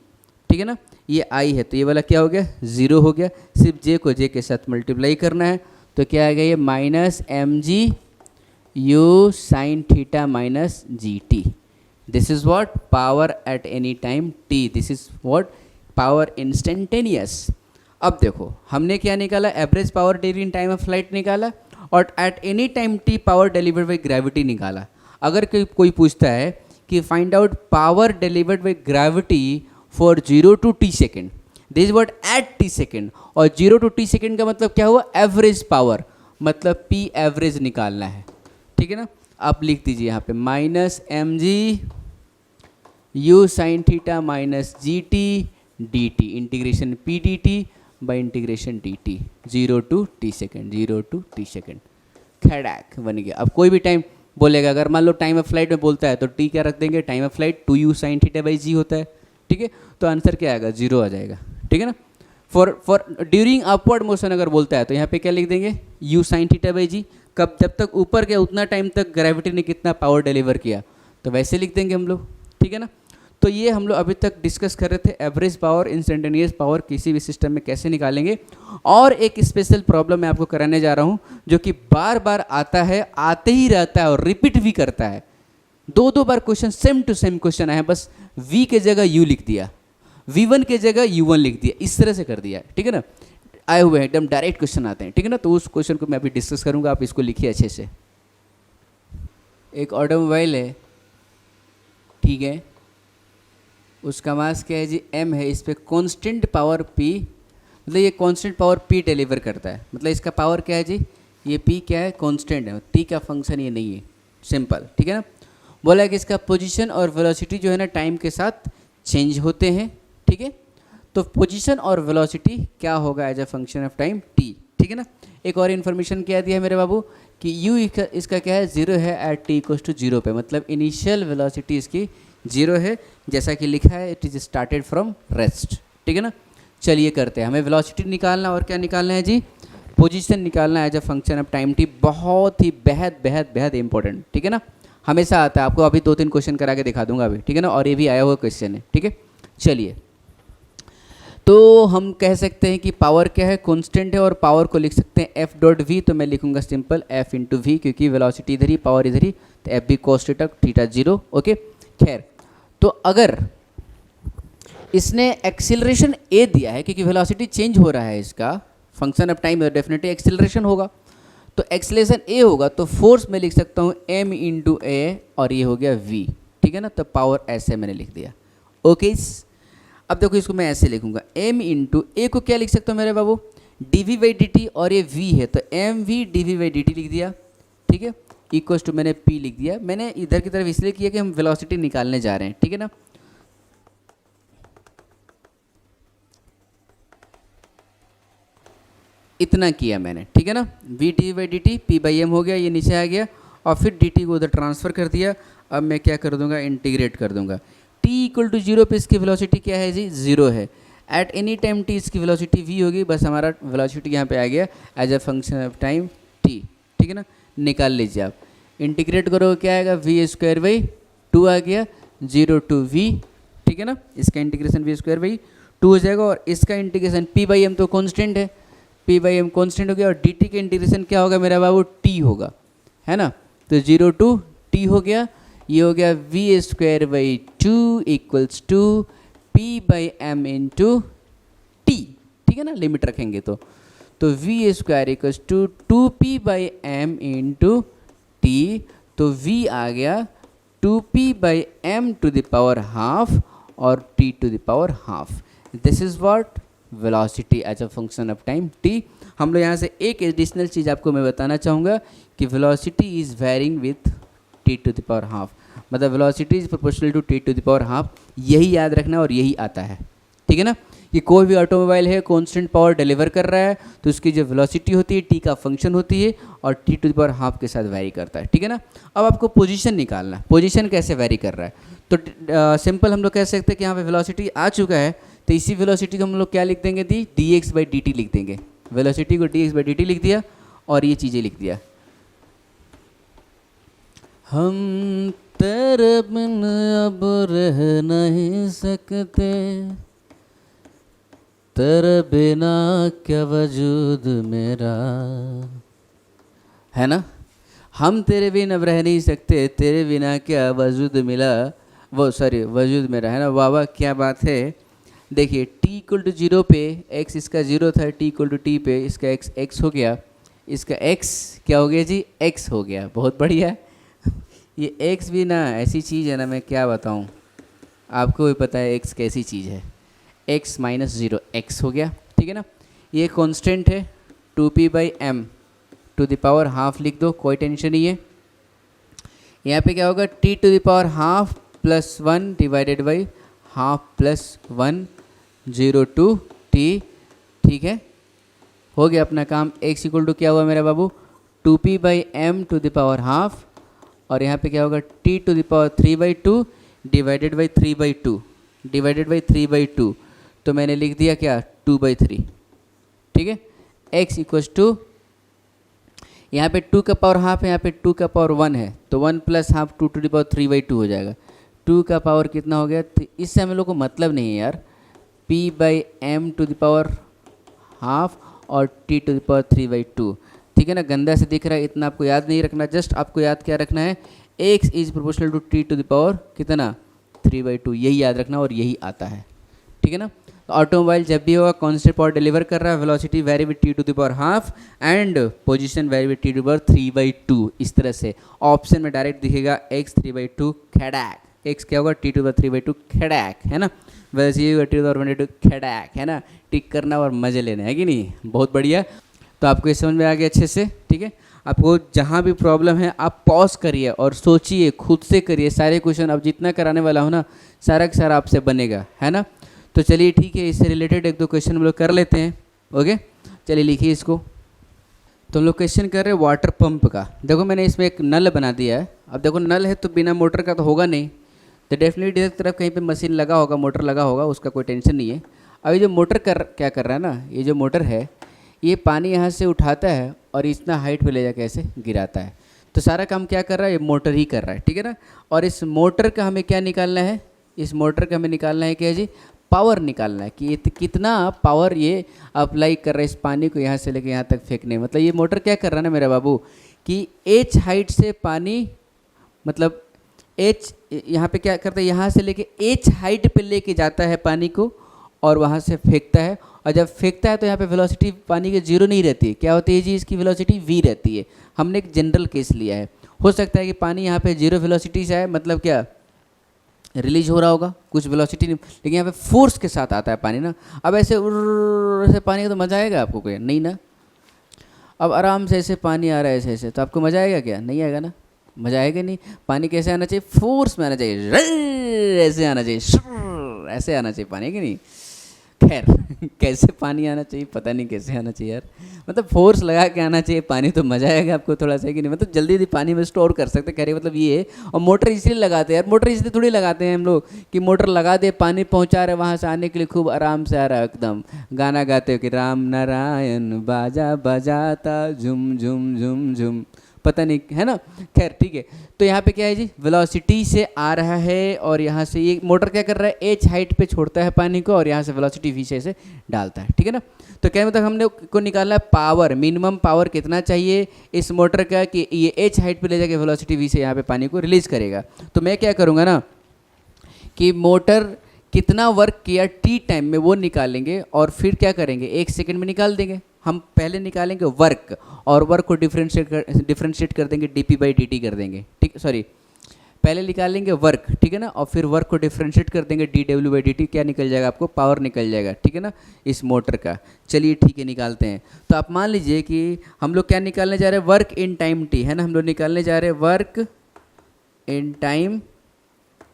ठीक है ना, ये आई है तो ये वाला क्या हो गया, ज़ीरो हो गया, सिर्फ जे को जे के साथ मल्टीप्लाई करना है, तो क्या आ गया ये minus M G you sine theta minus ji t, this is what power at any time t, this is what power instantaneous. अब देखो हमने क्या निकाला, average power delivery in time of flight निकाला, और at any time t power delivered by gravity निकाला। अगर कोई पूछता है कि find out power delivered by gravity for 0 to t सेकेंड, this is what at T second, और 0 to t सेकेंड का मतलब क्या हुआ, एवरेज पावर, मतलब पी एवरेज निकालना है, ठीक है ना। आप लिख दीजिए यहाँ पे minus M G you sine theta minus ji T D T, integration P D T by integration D T, 0 to t second, 0 to t second, खैड़ाक बन गया। अब कोई भी टाइम बोलेगा, अगर मान लो टाइम ऑफ फ्लाइट में बोलता है तो टी क्या रख देंगे, time of flight 2u sine theta by G होता है, ठीक है, तो आंसर क्या आएगा, 0 आ जाएगा, ठीक है ना। फॉर ड्यूरिंग अपवर्ड मोशन अगर बोलता है तो यहाँ पे क्या लिख देंगे, u साइन थीटा बाई जी, कब, जब तक ऊपर गया उतना टाइम तक ग्रेविटी ने कितना पावर डिलीवर किया, तो वैसे लिख देंगे हम लोग, ठीक है ना। तो ये हम लोग अभी तक डिस्कस कर रहे थे एवरेज पावर, इंस्टेंटेनियस पावर किसी भी सिस्टम में कैसे निकालेंगे, और एक स्पेशल प्रॉब्लम मैं आपको कराने जा रहा हूँ जो कि बार बार आता है, आते ही रहता है और रिपीट भी करता है, दो बार question same to same question आया, बस v के जगह u लिख दिया, v1 के जगह u1 लिख दिया, इस तरह से कर दिया, ठीक है ना, आए हुए हैं एकदम डायरेक्ट क्वेश्चन आते हैं, ठीक है ना। तो उस क्वेश्चन को मैं अभी डिस्कस करूंगा, आप इसको लिखिए अच्छे से। एक ऑटोमोबाइल है, ठीक है, उसका मास क्या है जी, m है, इस पर कॉन्स्टेंट पावर p, मतलब ये कॉन्स्टेंट पावर p डिलीवर करता है, मतलब इसका पावर क्या है जी, ये p क्या है, कॉन्स्टेंट है, t का फंक्शन ये नहीं है, सिंपल, ठीक है ना। बोला है कि इसका पोजीशन और वेलोसिटी जो है ना टाइम के साथ चेंज होते हैं, ठीक है, तो पोजीशन और वेलोसिटी क्या होगा as a function of time t, ठीक है ना। एक और इन्फॉर्मेशन क्या दिया है मेरे बाबू कि u इसका क्या है, 0 है एट t इक्वल्स टू 0 पे, मतलब इनिशियल वेलोसिटी इसकी 0 है, जैसा कि लिखा है it is started from rest, ठीक है ना। चलिए करते हैं, हमें वेलोसिटी निकालना और क्या निकालना है जी, पोजीशन निकालना है as a function of time t, बहुत ही बेहद बेहद बेहद इंपॉर्टेंट, ठीक है ना, हमेशा आता है, आपको अभी 2-3 क्वेश्चन करा के दिखा दूंगा अभी, ठीक है ना, और ये भी आया हुआ क्वेश्चन है, ठीक है। चलिए, तो हम कह सकते हैं कि पावर क्या है, कांस्टेंट है, और पावर को लिख सकते हैं एफ डॉट वी, तो मैं लिखूंगा सिंपल एफ इंटू वी, क्योंकि वेलोसिटी इधर ही, पावर इधर ही, तो f b cos theta, theta 0, okay. खैर, तो अगर इसने एक्सीलरेशन ए दिया है, क्योंकि वेलोसिटी चेंज हो रहा है, इसका function of time definitely acceleration होगा, तो एक्सीलरेशन ए होगा, तो फोर्स में लिख सकता हूँ m इंटू ए, और ये हो गया v, ठीक है ना, तो पावर ऐसे मैंने लिख दिया, ओके। अब देखो इसको मैं ऐसे लिखूंगा m इंटू ए को क्या लिख सकता हूँ मेरे बाबू, डी बाई डी टी और ये v है तो m v d v by D t लिख दिया, ठीक है, इक्वल्स टू मैंने p लिख दिया। मैंने इधर की तरफ इसलिए किया कि हम वेलोसिटी निकालने जा रहे हैं, ठीक है ना। इतना किया मैंने, ठीक है ना। v d by D t p by m हो गया, ये नीचे आ गया और फिर डी टी को उधर ट्रांसफ़र कर दिया। अब मैं क्या कर दूंगा, इंटीग्रेट कर दूंगा। t इक्वल टू 0 पे इसकी वेलोसिटी क्या है जी, 0 है। एट एनी टाइम t इसकी वेलोसिटी v होगी, बस हमारा वेलोसिटी यहाँ पे आ गया as a function of time t, ठीक है ना। निकाल लीजिए आप, इंटीग्रेट करोगे क्या आएगा, वी स्क्वायर बाई 2 आ गया, 0 टू v, ठीक है ना। इसका इंटीग्रेशन वी स्क्वायर बाई 2 हो जाएगा और इसका इंटीग्रेशन p बाई एम तो कॉन्स्टेंट है, p बाई एम कॉन्स्टेंट हो गया और dt का इंटीग्रेशन क्या होगा मेरा बाबू, t होगा, है ना। तो 0 टू t हो गया, ये हो गया v square by 2 equals to p by m into t, ठीक है ना, लिमिट रखेंगे तो v square equals to 2p by m into t, तो v आ गया 2p by m to the power half और t to the power half. This is what velocity as a function of time t। हम लोग यहाँ से एक additional चीज़ आपको मैं बताना चाहूँगा कि velocity is varying with t to the power half, मतलब velocity is proportional to t to the power half. यही याद रखना और यही आता है, ठीक है ना। कि कोई भी ऑटोमोबाइल है कांस्टेंट पावर डिलीवर कर रहा है तो उसकी जो वेलोसिटी होती है t का फंक्शन होती है और t to the power half के साथ वैरी करता है, ठीक है ना। अब आपको पोजीशन निकालना है, पोजीशन कैसे वैरी कर रहा है। तो सिंपल हम लोग कह सकते हैं कि यहाँ पे वेलोसिटी आ चुका है तो इसी वेलोसिटी को हम लोग क्या लिख देंगे, D x by D t लिख देंगे। वेलोसिटी को D x by D t लिख दिया और ये चीज़ें लिख दिया। हम तेरे बिन अब रह नहीं सकते, तेरे बिना क्या वजूद मेरा, है ना। हम तेरे बिन अब रह नहीं सकते, तेरे बिना क्या वजूद मिला, वो सॉरी वजूद मेरा, है ना। वाह वाह क्या बात है। देखिए t इक्वल टू 0 पे x इसका 0 था, t इक्वल टू t पे इसका x हो गया, इसका x क्या हो गया जी, x हो गया, बहुत बढ़िया। ये x भी ना ऐसी चीज़ है ना, मैं क्या बताऊँ, आपको भी पता है x कैसी चीज़ है। x माइनस 0 x हो गया, ठीक है ना। ये कांस्टेंट है 2p by m to the power half लिख दो, कोई टेंशन नहीं है। यहाँ पे क्या होगा, t to the power half plus 1 divided by half plus 1 0 to t, ठीक है, हो गया अपना काम। x इक्वल टू क्या हुआ मेरा बाबू, 2p by m to the power half और यहाँ पे क्या होगा t to the power 3 by 2 divided by 3 by 2 divided by 3 by 2, तो मैंने लिख दिया क्या 2 बाई 3, ठीक है। x इक्वल्स टू यहाँ पे 2 का पावर हाफ है, यहाँ पे 2 का पावर 1 है तो 1 plus half 2 to the power 3 by 2 हो जाएगा। 2 का पावर कितना हो गया, इससे हम लोग को मतलब नहीं है यार, p by m to the power half और t to the power 3 by 2, ठीक है ना। गंदा से दिख रहा है, इतना आपको याद नहीं रखना, जस्ट आपको याद क्या रखना है, x is proportional to t to the power कितना 3 बाई 2, यही याद रखना और यही आता है, ठीक है ना। तो ऑटोमोबाइल जब भी होगा कांस्टेंट पावर डिलीवर कर रहा है, velocity vary with t to the power half and position vary with t to the power 3 by 2, इस तरह से ऑप्शन में डायरेक्ट दिखेगा x 3 बाई 2 खड़ाक, x क्या होगा t to the power 3 by 2 खड़ाक, है ना। वैसे ये t टू द पावर 1 खड़ाक, है ना। टिक करना और मजे लेना है कि नहीं, बहुत बढ़िया। तो आपको ये समझ में आ गया अच्छे से, ठीक है। आपको जहाँ भी प्रॉब्लम है आप पॉज करिए और सोचिए, खुद से करिए सारे क्वेश्चन। अब जितना कराने वाला हो ना सारा का सारा आपसे बनेगा, है ना। तो चलिए ठीक है, इससे रिलेटेड एक दो क्वेश्चन हम लोग कर लेते हैं, ओके। चलिए लिखिए इसको। तो हम लोग क्वेश्चन कर रहे हैं वाटर पंप का। देखो मैंने इसमें एक नल बना दिया है। अब देखो नल है तो बिना मोटर का तो होगा नहीं, तो डेफिनेटली इधर तरफ कहीं पे मशीन लगा होगा, मोटर लगा होगा, उसका कोई टेंशन नहीं है। अब ये जो मोटर क्या कर रहा है ना, ये जो मोटर है ये पानी यहाँ से उठाता है और इतना हाइट पे ले जाके ऐसे गिराता है। तो सारा काम क्या कर रहा है, ये मोटर ही कर रहा है, ठीक है ना। और इस मोटर का हमें क्या निकालना है, इस मोटर का हमें निकालना है क्या जी, पावर निकालना है कि कितना पावर ये अप्लाई कर रहा है इस पानी को यहाँ से लेके यहाँ तक फेंकने। मतलब ये मोटर क्या कर रहा है ना मेरा बाबू कि h हाइट से पानी, मतलब h यहाँ पे क्या करता है, यहाँ से लेके h हाइट पे लेके जाता है पानी को और वहाँ से फेंकता है। और जब फेंकता है तो यहाँ पे वेलोसिटी पानी के जीरो नहीं रहती है, क्या होती है जी, इसकी वेलोसिटी v रहती है। हमने एक जनरल केस लिया है, हो सकता है कि पानी यहाँ पे जीरो वेलोसिटी से आए, मतलब क्या रिलीज हो रहा होगा, कुछ वेलोसिटी नहीं, लेकिन यहाँ पे फोर्स के साथ आता है पानी ना। अब ऐसे ऐसे पानी का तो मज़ा आएगा आपको कोई? नहीं ना। अब आराम से ऐसे पानी आ रहा है ऐसे ऐसे, तो आपको मज़ा आएगा क्या? नहीं आएगा ना, मज़ा आएगा नहीं। पानी कैसे आना चाहिए? फोर्स में आना चाहिए, ऐसे आना चाहिए, ऐसे आना चाहिए पानी, कि नहीं? खैर कैसे पानी आना चाहिए पता नहीं, कैसे आना चाहिए यार, मतलब फोर्स लगा के आना चाहिए पानी, तो मज़ा आएगा आपको थोड़ा सा, कि नहीं? मतलब जल्दी जल्दी पानी में स्टोर कर सकते, कह रहे मतलब ये है। और मोटर इसलिए लगाते हैं यार, मोटर इसलिए थोड़ी लगाते हैं हम लोग कि मोटर लगा दे, पानी पहुंचा रहे वहाँ से आने के लिए, खूब आराम से आ रहा है एकदम, गाना गाते हो कि राम नारायण बाजा बजाता झुम झुम झुम झुम, पता नहीं, है ना। खैर ठीक है, तो यहाँ पे क्या है जी, वेलोसिटी से आ रहा है, और यहाँ से ये मोटर क्या कर रहा है, एच हाइट पे छोड़ता है पानी को, और यहाँ से वेलोसिटी वी से डालता है, ठीक है ना। तो क्या मतलब हमने को निकालना है पावर, मिनिमम पावर कितना चाहिए इस मोटर का कि ये एच हाइट पे ले जाके वेलोसिटी वी से यहाँ पे पानी को रिलीज करेगा। तो मैं क्या करूँगा ना कि मोटर कितना वर्क किया टी टाइम में वो निकालेंगे, और फिर क्या करेंगे, 1 सेकंड में निकाल देंगे। हम पहले निकालेंगे वर्क, और वर्क को डिफ्रेंशिएट कर देंगे, dp/dt कर देंगे, ठीक, सॉरी पहले निकालेंगे वर्क, ठीक है ना, और फिर वर्क को डिफ्रेंशिएट कर देंगे, dw/dt क्या निकल जाएगा आपको, पावर निकल जाएगा, ठीक है ना, इस मोटर का। चलिए ठीक है, निकालते हैं। तो आप मान लीजिए कि हम लोग क्या निकालने जा रहे हैं, वर्क इन टाइम टी, है ना, हम लोग निकालने जा रहे हैं वर्क इन टाइम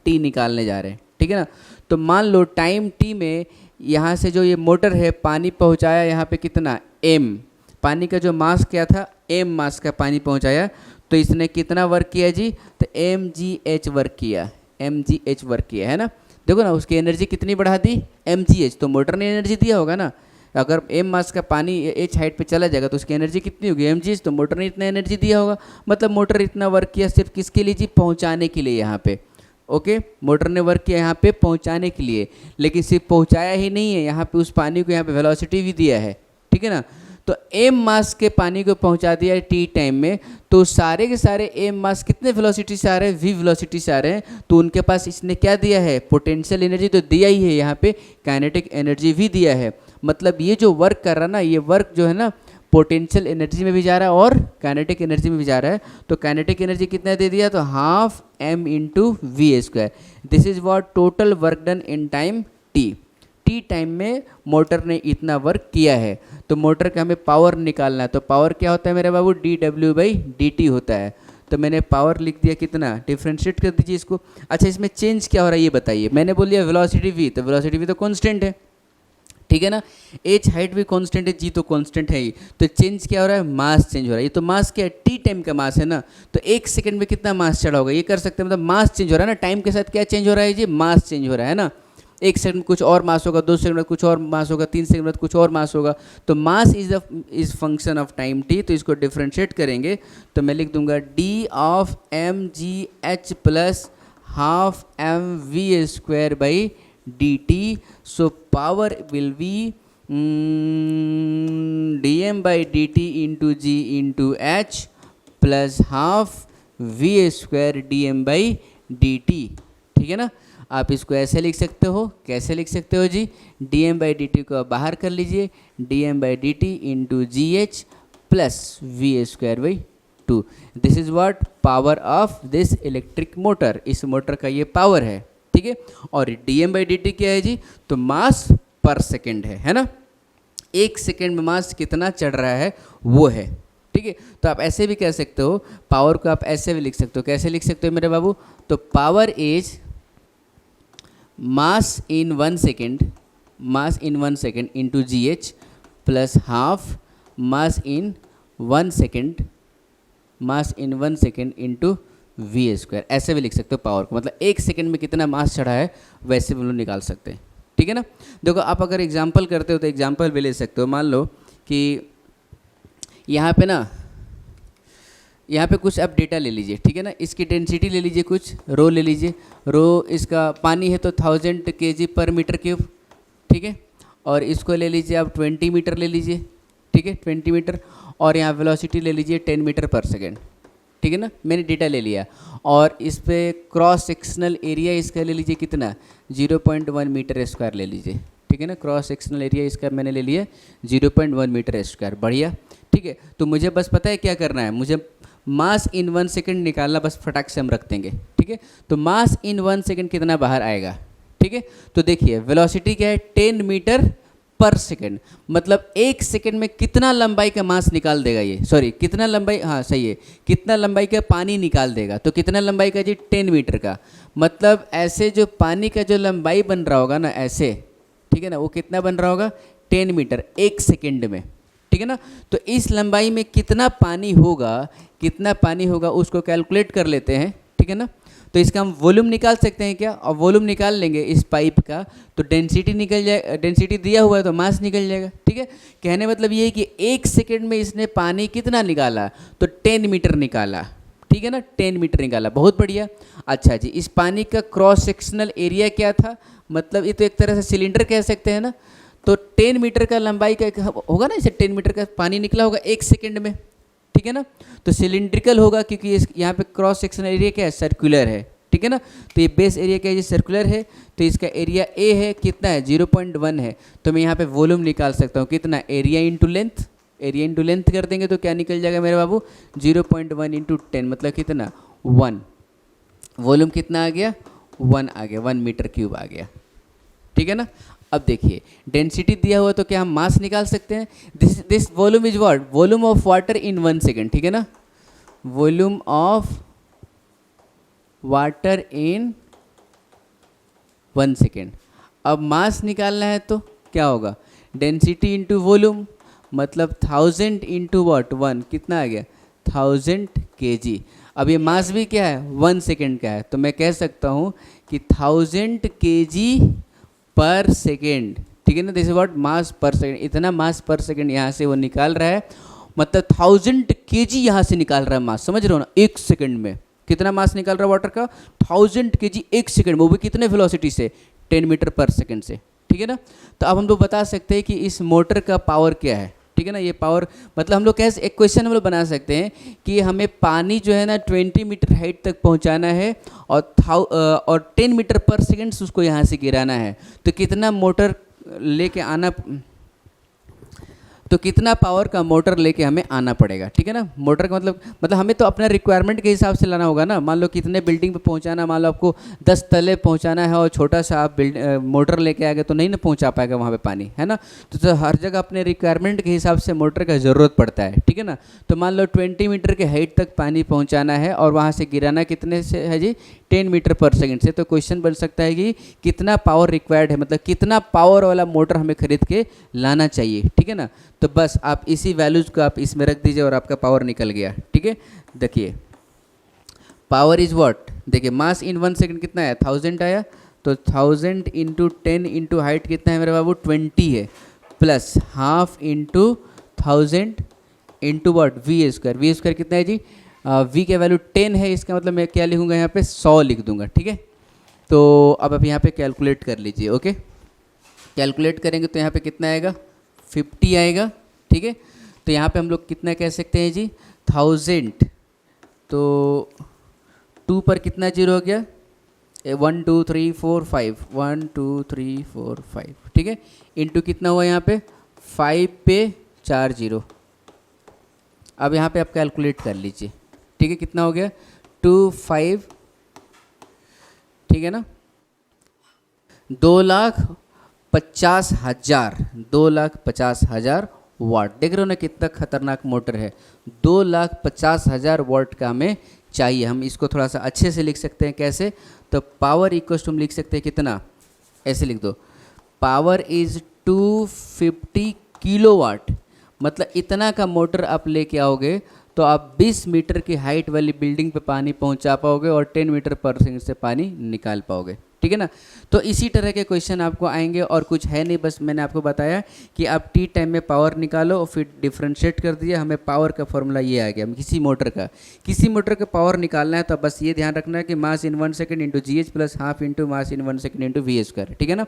टी निकालने जा रहे हैं, ठीक है ना। तो मान लो टाइम टी में यहाँ से जो ये मोटर है पानी पहुँचाया यहाँ पे कितना, m, पानी का जो मास क्या था, m मास का पानी पहुँचाया, तो इसने कितना वर्क किया जी, तो mgh वर्क किया, mgh वर्क किया, है ना। देखो ना उसकी एनर्जी कितनी बढ़ा दी, mgh, तो मोटर ने एनर्जी दिया होगा ना। अगर m मास का पानी h हाइट पे चला जाएगा तो उसकी एनर्जी कितनी होगी, mgh, तो मोटर ने इतना एनर्जी दिया होगा। मतलब मोटर इतना वर्क किया सिर्फ किसके लिए जी, पहुँचाने के लिए यहाँ पे। ओके, मोटर ने वर्क किया यहाँ पे पहुँचाने के लिए, लेकिन सिर्फ पहुँचाया ही नहीं है, यहाँ पे उस पानी को यहाँ पे वेलोसिटी भी दिया है, ठीक है ना। तो m मास के पानी को पहुँचा दिया है टी टाइम में, तो सारे के सारे m मास कितने वेलोसिटी से आ रहे हैं, v वेलोसिटी से आ रहे हैं, तो उनके पास इसने क्या दिया है, पोटेंशियल एनर्जी तो दिया ही है, यहाँ पे काइनेटिक एनर्जी भी दिया है। मतलब ये जो वर्क कर रहा है ना, ये वर्क जो है ना पोटेंशियल एनर्जी में भी जा रहा है और काइनेटिक एनर्जी में भी जा रहा है। तो काइनेटिक एनर्जी कितना दे दिया, तो half m into v square. This is what total work done in time t. T time में मोटर ने इतना वर्क किया है, तो मोटर का हमें पावर निकालना है। तो पावर क्या होता है मेरे बाबू, dw/dt होता है। तो मैंने पावर लिख दिया कितना, डिफ्रेंशिएट कर दीजिए इसको। अच्छा, इसमें चेंज क्या हो रहा है ये बताइए। मैंने बोल दिया वेलोसिटी v, तो वेलोसिटी v तो कांस्टेंट है, ठीक है ना। एच हाइट भी कांस्टेंट है, जी तो कांस्टेंट है ही। तो चेंज क्या हो रहा है, मास चेंज हो रहा है। ये तो मास क्या है, टी टाइम का मास है ना, तो 1 सेकंड में कितना मास चढ़ा होगा ये कर सकते हैं। मतलब मास चेंज हो रहा है ना, टाइम के साथ क्या चेंज हो रहा है जी, मास चेंज हो रहा है ना। 1 सेकंड में कुछ और मास होगा, 2 सेकंड में कुछ और मास होगा, 3 सेकंड में कुछ और मास होगा। तो mass is function of time T. तो इसको डिफ्रेंशिएट करेंगे तो मैं लिख दूंगा d of mgh plus half mv²/dt. So power will be dm/dt into g into h plus half v² dm/dt, ठीक है ना। आप इसको ऐसे लिख सकते हो, कैसे लिख सकते हो जी, dm/dt को बाहर कर लीजिए, dm/dt into g h plus v²/2। This is what power of this electric motor. इस मोटर का ये पावर है, ठीक है। और dm/dt क्या है जी, तो मास पर सेकेंड है ना। 1 सेकेंड में मास कितना चढ़ रहा है वो है, ठीक है। तो आप ऐसे भी कह सकते हो, पावर को आप ऐसे भी लिख सकते हो। कैसे लिख सकते हो मेरे बाबू, तो power is mass in 1 second, mass in 1 second into g h plus half mass in 1 second, mass in 1 second into v²। ऐसे भी लिख सकते हो पावर को, मतलब 1 सेकेंड में कितना मास चढ़ा है वैसे भी लोग निकाल सकते हैं, ठीक है ना। देखो आप अगर एग्जाम्पल करते हो तो एग्जाम्पल भी ले सकते हो। मान लो कि यहाँ पे ना, यहाँ पे कुछ आप डेटा ले लीजिए, ठीक है ना। इसकी डेंसिटी ले लीजिए, कुछ रो ले लीजिए। रो इसका पानी है तो 1000 kg/m³, ठीक है। और इसको ले लीजिए आप 20 मीटर ले लीजिए, ठीक है, 20 मीटर। और यहाँ वेलोसिटी ले लीजिए 10 मीटर पर सेकेंड, ठीक है ना। मैंने डेटा ले लिया और इस पे क्रॉस सेक्शनल एरिया इसका ले लीजिए कितना, 0.1 मीटर स्क्वायर ले लीजिए, ठीक है ना। क्रॉस सेक्शनल एरिया इसका मैंने ले लिया 0.1 मीटर स्क्वायर, बढ़िया, ठीक है। तो मुझे बस पता है क्या करना है, मुझे मास इन 1 सेकंड निकालना बस फटाक से हम रख देंगे, ठीक है। तो मास इन 1 सेकंड कितना बाहर आएगा, ठीक है। तो देखिए वेलोसिटी क्या है, 10 मीटर पर सेकंड, मतलब 1 सेकंड में कितना लंबाई का मास निकाल देगा ये, सॉरी कितना लंबाई, हाँ सही है, कितना लंबाई का पानी निकाल देगा। तो कितना लंबाई का जी, 10 मीटर का, मतलब ऐसे जो पानी का जो लंबाई बन रहा होगा ना ऐसे, ठीक है ना, वो कितना बन रहा होगा, 10 मीटर 1 सेकंड में, ठीक है ना। तो इस लंबाई में कितना पानी होगा, कितना पानी होगा उसको कैलकुलेट कर लेते हैं, ठीक है ना। तो इसका हम वॉल्यूम निकाल सकते हैं क्या, और वॉल्यूम निकाल लेंगे इस पाइप का, तो डेंसिटी निकल जाए, डेंसिटी दिया हुआ है तो मास निकल जाएगा, ठीक है। कहने मतलब ये है कि 1 सेकंड में इसने पानी कितना निकाला, तो 10 मीटर निकाला, ठीक है ना, 10 मीटर निकाला, बहुत बढ़िया। अच्छा जी, इस पानी का क्रॉस सेक्शनल एरिया क्या था, मतलब ये तो एक तरह से सिलेंडर कह सकते हैं ना। तो 10 मीटर का लंबाई का होगा ना, इसे 10 मीटर का पानी निकला होगा 1 सेकंड में, ठीक है ना। तो सिलिंड्रिकल होगा क्योंकि इस यहाँ पे क्रॉस सेक्शन एरिया क्या है, सर्कुलर है, ठीक है ना। तो ये बेस एरिया क्या है, ये सर्कुलर है, तो इसका एरिया ए है, कितना है 0.1 है। तो मैं यहाँ पे वॉल्यूम निकाल सकता हूँ, कितना, area into length, area into length कर देंगे तो क्या निकल जाएगा मेरे बाबू, 0.1 इंटू 10 मतलब कितना 1, वॉल्यूम कितना आ गया 1 आ गया, 1 मीटर क्यूब आ गया, ठीक है ना। अब देखिए डेंसिटी दिया हुआ तो क्या हम मास निकाल सकते हैं, this volume is what, volume of water in 1 second, ठीक है ना, volume of water in 1 second. अब मास निकालना है तो क्या होगा, डेंसिटी इंटू वॉल्यूम, मतलब 1000 इंटू वॉट 1, कितना आ गया 1000 kg। अब ये मास भी क्या है 1 सेकेंड का है, तो मैं कह सकता हूँ कि 1000 kg पर सेकेंड, ठीक है ना, दिस इज व्हाट मास पर सेकेंड, इतना मास पर सेकेंड यहाँ से वो निकाल रहा है, मतलब 1000 kg यहाँ से निकाल रहा है मास, समझ रहे हो ना, 1 सेकेंड में कितना मास निकाल रहा है वाटर का 1000 kg 1 सेकेंड में, वो भी कितने वेलोसिटी से, 10 मीटर पर सेकेंड से, ठीक है ना। तो अब हम लोग बता सकते हैं कि इस मोटर का पावर क्या है, ठीक है ना। ये पावर मतलब हम लोग कैसे एक क्वेश्चन हम लोग बना सकते हैं कि हमें पानी जो है ना 20 मीटर हाइट तक पहुंचाना है और 10 मीटर पर सेकेंड उसको यहाँ से गिराना है, तो कितना मोटर लेके आना, तो कितना पावर का मोटर लेके हमें आना पड़ेगा, ठीक है ना। मोटर का मतलब हमें तो अपना रिक्वायरमेंट के हिसाब से लाना होगा ना। मान लो कितने बिल्डिंग पे पहुंचाना, मान लो आपको 10 तले पहुंचाना है और छोटा सा आप मोटर लेके आ गए तो नहीं ना पहुंचा पाएगा वहाँ पे पानी, है ना। तो हर जगह अपने रिक्वायरमेंट के हिसाब से मोटर का ज़रूरत पड़ता है, ठीक है ना। तो मान लो 20 मीटर के हाइट तक पानी पहुँचाना है और वहाँ से गिराना कितने से है जी, 10 मीटर पर सेकेंड से। तो क्वेश्चन बन सकता है कि कितना पावर रिक्वायर्ड है, मतलब कितना पावर वाला मोटर हमें खरीद के लाना चाहिए, ठीक है ना। तो बस आप इसी वैल्यूज को आप इसमें रख दीजिए और आपका पावर निकल गया, ठीक है। देखिए पावर इज व्हाट, देखिए मास इन 1 सेकेंड कितना है 1000 आया, तो 1000 इंटू 10 इंटू हाइट कितना है मेरे बाबू 20 है, प्लस half into 1000 into what v square, v square कितना है जी, वी का वैल्यू 10 है, इसका मतलब मैं क्या लिखूंगा यहाँ पे 100 लिख दूंगा, ठीक है। तो अब आप यहाँ पे कैलकुलेट कर लीजिए, ओके। कैलकुलेट करेंगे तो यहाँ पे कितना आएगा 50 आएगा, ठीक है। तो यहाँ पे हम लोग कितना कह सकते हैं जी 1000, तो 2 पर कितना जीरो हो गया 1 2 3 4 5, 1 2 3 4 5, ठीक है। इंटू कितना हुआ यहाँ पे 5 पे 4 0। अब यहाँ पे आप कैलकुलेट कर लीजिए, ठीक है, कितना हो गया 25, ठीक है ना, 2,50,000, 2,50,000 वाट। देख रहे हो ना कितना खतरनाक मोटर है, 2,50,000 वाट का हमें चाहिए। हम इसको थोड़ा सा अच्छे से लिख सकते हैं, कैसे, तो पावर इक्वल टू हम लिख सकते हैं कितना, ऐसे लिख दो, पावर इज 250 किलोवाट, मतलब इतना का मोटर आप लेके आओगे तो आप 20 मीटर की हाइट वाली बिल्डिंग पे पानी पहुंचा पाओगे और 10 मीटर पर सेकंड से पानी निकाल पाओगे, ठीक है ना। तो इसी तरह के क्वेश्चन आपको आएंगे और कुछ है नहीं, बस मैंने आपको बताया कि आप टी टाइम में पावर निकालो और फिर डिफ्रेंशिएट कर दिया, हमें पावर का फॉर्मूला ये आ गया। किसी मोटर का पावर निकालना है तो बस ये ध्यान रखना है कि mass in 1 second into g h plus half into mass in 1 second into v square, ठीक है ना,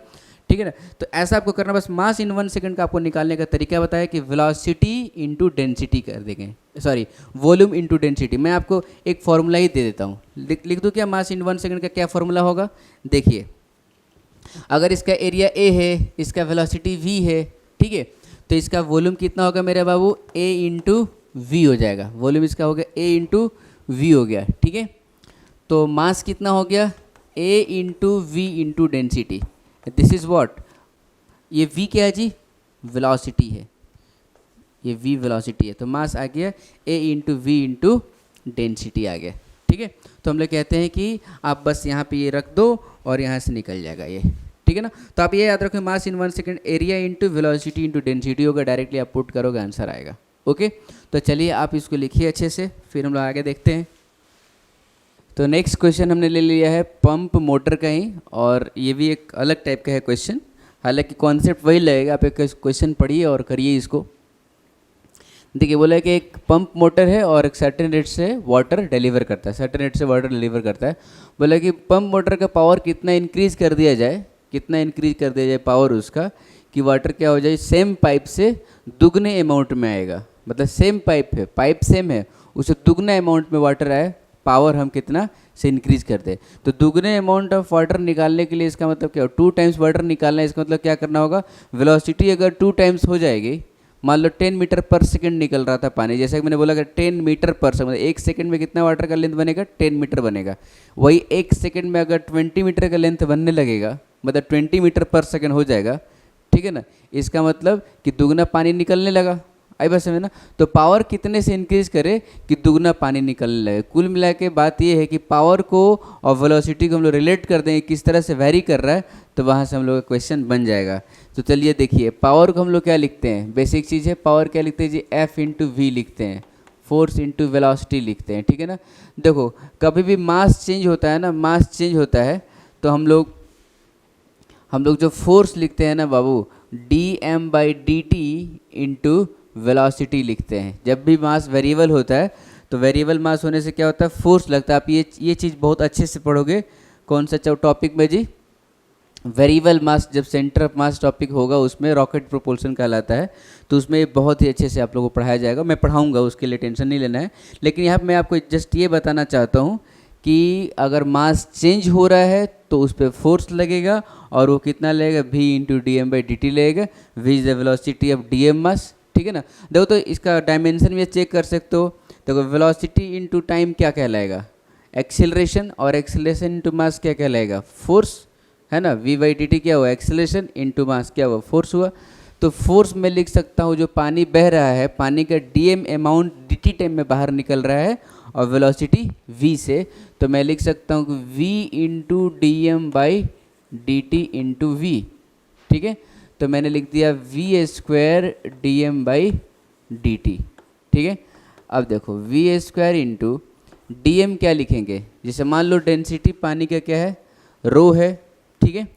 ठीक है ना। तो ऐसा आपको करना, बस मास इन 1 सेकेंड का आपको निकालने का तरीका बताया कि वेलोसिटी इंटू डेंसिटी कर देंगे, सॉरी वॉल्यूम इंटू डेंसिटी। मैं आपको एक फॉर्मूला ही दे देता हूँ, लिख दूँ क्या, मास इन 1 सेकेंड का क्या फॉर्मूला होगा। देखिए अगर इसका एरिया ए है, इसका वेलोसिटी वी है, ठीक है, तो इसका वॉल्यूम कितना होगा मेरे बाबू, ए इंटू वी हो जाएगा, वॉल्यूम इसका हो गया ए इंटू वी हो गया, ठीक है। तो मास कितना हो गया, A into V into density, this is what, ये वी क्या है जी, वेलोसिटी है, ये वी वेलोसिटी है, तो मास आ गया A into V into density आ गया, ठीक है। तो हम लोग कहते हैं कि आप बस यहाँ पे ये रख दो और यहाँ से निकल जाएगा ये, ठीक है ना। तो आप ये याद रखें, मास in 1 second, area into velocity into density होगा, डायरेक्टली आप पुट करोगे आंसर आएगा, ओके। तो चलिए आप इसको लिखिए अच्छे से, फिर हम लोग आगे देखते हैं। तो नेक्स्ट क्वेश्चन हमने ले लिया है पंप मोटर का ही, और ये भी एक अलग टाइप का है क्वेश्चन, हालांकि कॉन्सेप्ट वही लगेगा, आप एक क्वेश्चन पढ़िए और करिए इसको। देखिए बोला है कि एक पंप मोटर है और एक सर्टेन रेट से वाटर डिलीवर करता है, सर्टेन रेट से वाटर डिलीवर करता है। बोला कि पंप मोटर का पावर कितना इंक्रीज़ कर दिया जाए, कितना इंक्रीज़ कर दिया जाए पावर उसका, कि वाटर क्या हो जाए, सेम पाइप से दुगने अमाउंट में आएगा, मतलब सेम पाइप है, पाइप सेम है, उससे दुगना अमाउंट में वाटर आए, पावर हम कितना से इंक्रीज कर दे। तो दुगने अमाउंट ऑफ वाटर निकालने के लिए इसका मतलब क्या हो, 2 टाइम्स वाटर निकालना है, इसका मतलब क्या करना होगा, वेलोसिटी अगर 2 टाइम्स हो जाएगी, मान लो 10 मीटर पर सेकंड निकल रहा था पानी, जैसे कि मैंने बोला कि 10 मीटर पर सेकंड, मतलब 1 सेकंड में कितना वाटर का लेंथ बनेगा, 10 मीटर बनेगा। वही 1 सेकंड में अगर 20 मीटर का लेंथ बनने लगेगा, मतलब 20 मीटर पर सेकंड हो जाएगा, ठीक है ना। इसका मतलब कि दुगना पानी निकलने लगा, आई बस समझ ना। तो पावर कितने से इंक्रीज करे कि दुगना पानी निकलने लगे। कुल मिला के बात ये है कि पावर को और वेलोसिटी को हम लोग रिलेट कर देंगे किस तरह से वेरी कर रहा है, तो वहाँ से हम लोग का क्वेश्चन बन जाएगा। तो चलिए देखिए, पावर को हम लोग क्या लिखते हैं, बेसिक चीज़ है, पावर क्या लिखते हैं जी, एफ इंटू वी लिखते हैं, फोर्स इंटू वेलोसिटी लिखते हैं, ठीक है ना। देखो कभी भी मास चेंज होता है ना, मास चेंज होता है तो हम लोग जो फोर्स लिखते हैं ना बाबू, D M by D T into velocity लिखते हैं। जब भी मास वेरिएबल होता है तो वेरिएबल मास होने से क्या होता है, फोर्स लगता है। आप ये चीज़ बहुत अच्छे से पढ़ोगे, कौन सा टॉपिक में जी, वेरिएबल मास, जब सेंटर ऑफ मास टॉपिक होगा उसमें रॉकेट प्रोपल्शन कहलाता है, तो उसमें ये बहुत ही अच्छे से आप लोगों को पढ़ाया जाएगा, मैं पढ़ाऊँगा, उसके लिए टेंशन नहीं लेना है। लेकिन यहाँ पर मैं आपको जस्ट ये बताना चाहता हूँ कि अगर मास चेंज हो रहा है तो उस पर फोर्स लगेगा, और वो कितना लगेगा, v into D M by D T लगेगा, v is the velocity of D M mass, ठीक है ना। देखो तो इसका डायमेंशन भी चेक कर सकते हो। देखो वेलोसिटी इंटू टाइम क्या कहलाएगा, एक्सीलरेशन, और एक्सीलरेशन इंटू मास क्या कहलाएगा, फोर्स, है ना। v बाई डी टी क्या हुआ, एक्सीलरेशन इंटू मास क्या हुआ, फोर्स हुआ। तो फोर्स में लिख सकता हूँ जो पानी बह रहा है, पानी का डी अमाउंट dt टाइम में बाहर निकल रहा है, और वेलोसिटी v से, तो मैं लिख सकता हूँ कि v into D M by D T into v, ठीक है। तो मैंने लिख दिया v square d M by D t, ठीक है। अब देखो v square into D m क्या लिखेंगे, जैसे मान लो डेंसिटी पानी का क्या है, रो है, ठीक है,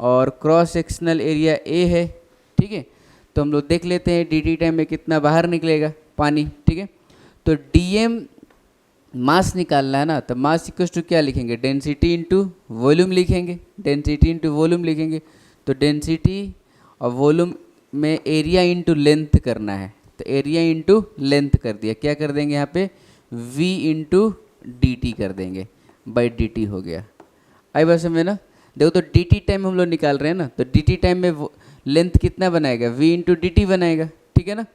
और क्रॉस सेक्शनल एरिया ए है, ठीक है। तो हम लोग देख लेते हैं डी टी टाइम में कितना बाहर निकलेगा पानी, ठीक है। तो डी एम मास निकालना है ना, तो मास इक्वल टू क्या लिखेंगे, डेंसिटी इंटू वॉल्यूम लिखेंगे, डेंसिटी इंटू वॉल्यूम लिखेंगे। तो डेंसिटी और वॉल्यूम में एरिया इंटू लेंथ करना है, तो एरिया इंटू लेंथ कर दिया, क्या कर देंगे यहाँ पे, v इंटू डी टी कर देंगे, बाई डी टी हो गया। आई बात समझ ना। देखो तो डी टी टाइम हम लोग निकाल रहे हैं ना, तो डी टी टाइम में लेंथ कितना बनाएगा, v इंटू डी टी बनाएगा, ठीक है ना।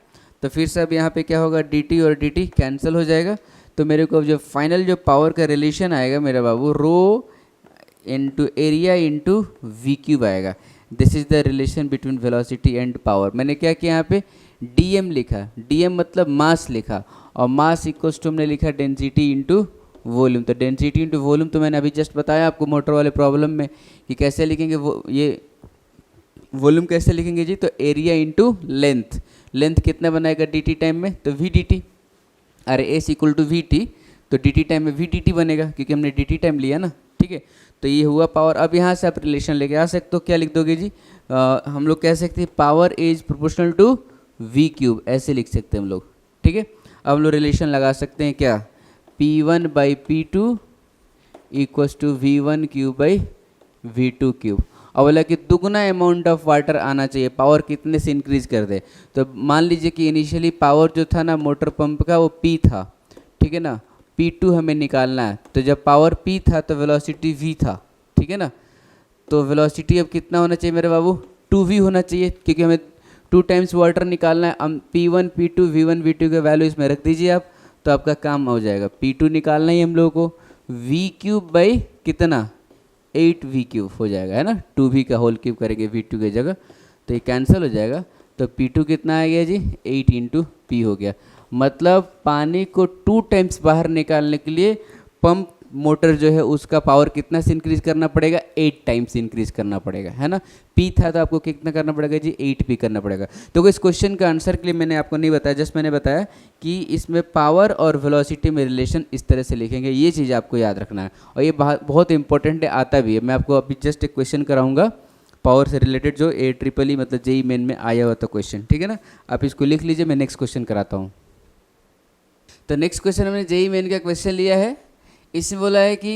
तो फिर से अब यहाँ पे क्या होगा, डी टी और डी टी कैंसिल हो जाएगा। तो मेरे को जो फाइनल जो पावर का रिलेशन आएगा मेरा बाबू, rho into area into V cube आएगा। This is the relation between velocity and power. मैंने क्या किया यहाँ पे, डी एम लिखा, डी एम मतलब मास लिखा, और मास इक्वल्स टू हमने लिखा डेंसिटी इंटू वॉल्यूम। तो डेंसिटी इंटू वॉल्यूम तो मैंने अभी जस्ट बताया आपको मोटर वाले प्रॉब्लम में कि कैसे लिखेंगे, वो ये वॉल्यूम कैसे लिखेंगे जी, तो एरिया इंटू लेंथ, लेंथ कितना बनाएगा डी टी टाइम में, तो वी डी टी, अरे s equal to v t, तो डी टी टाइम में वी डी टी बनेगा क्योंकि हमने डी टी टाइम लिया ना, ठीक है। तो ये हुआ पावर। अब यहाँ से आप रिलेशन लेके आ सकते हो, क्या लिख दोगे जी, हम लोग कह सकते हैं power is proportional to v cube, ऐसे लिख सकते हैं हम लोग, ठीक है। अब हम लोग रिलेशन लगा सकते हैं क्या, P1 by P2 equals to V1 cube by V2 cube. और बोला कि दुगना अमाउंट ऑफ वाटर आना चाहिए, पावर कितने से इंक्रीज कर दे। तो मान लीजिए कि इनिशियली पावर जो था ना मोटर पंप का वो P था, ठीक है ना, P2 हमें निकालना है। तो जब पावर P था तो वेलोसिटी V था, ठीक है ना। तो वेलोसिटी अब कितना होना चाहिए मेरे बाबू, 2V होना चाहिए, क्योंकि हमें 2 टाइम्स वाटर निकालना है, हम P1 P2 V1 V2 के वैल्यू इसमें रख दीजिए आप, तो आपका काम हो जाएगा। P2 निकालना ही हम लोगों को, V क्यूब बाई कितना 8V क्यूब हो जाएगा, है ना, 2V का होल क्यूब करेंगे V2 की जगह, तो ये कैंसिल हो जाएगा। तो P2 कितना आ गया जी 8 इंटू P हो गया। मतलब पानी को 2 टाइम्स बाहर निकालने के लिए पंप मोटर जो है उसका पावर कितना से इंक्रीज करना पड़ेगा, 8 टाइम्स इंक्रीज करना पड़ेगा, है ना। P था तो आपको कितना करना पड़ेगा जी 8P करना पड़ेगा। तो इस क्वेश्चन का आंसर के लिए मैंने आपको नहीं बताया, जस्ट मैंने बताया कि इसमें पावर और वेलोसिटी में रिलेशन इस तरह से लिखेंगे, ये चीज़ आपको याद रखना है और ये बहुत इंपॉर्टेंट है, आता भी है। मैं आपको अभी जस्ट एक क्वेश्चन कराऊंगा पावर से रिलेटेड, जो AEEE मतलब JEE मेन में आया हुआ था क्वेश्चन, ठीक है ना। आप इसको लिख लीजिए, मैं नेक्स्ट क्वेश्चन कराता हूँ। तो नेक्स्ट क्वेश्चन हमने JEE मेन का क्वेश्चन लिया है। इसमें बोला है कि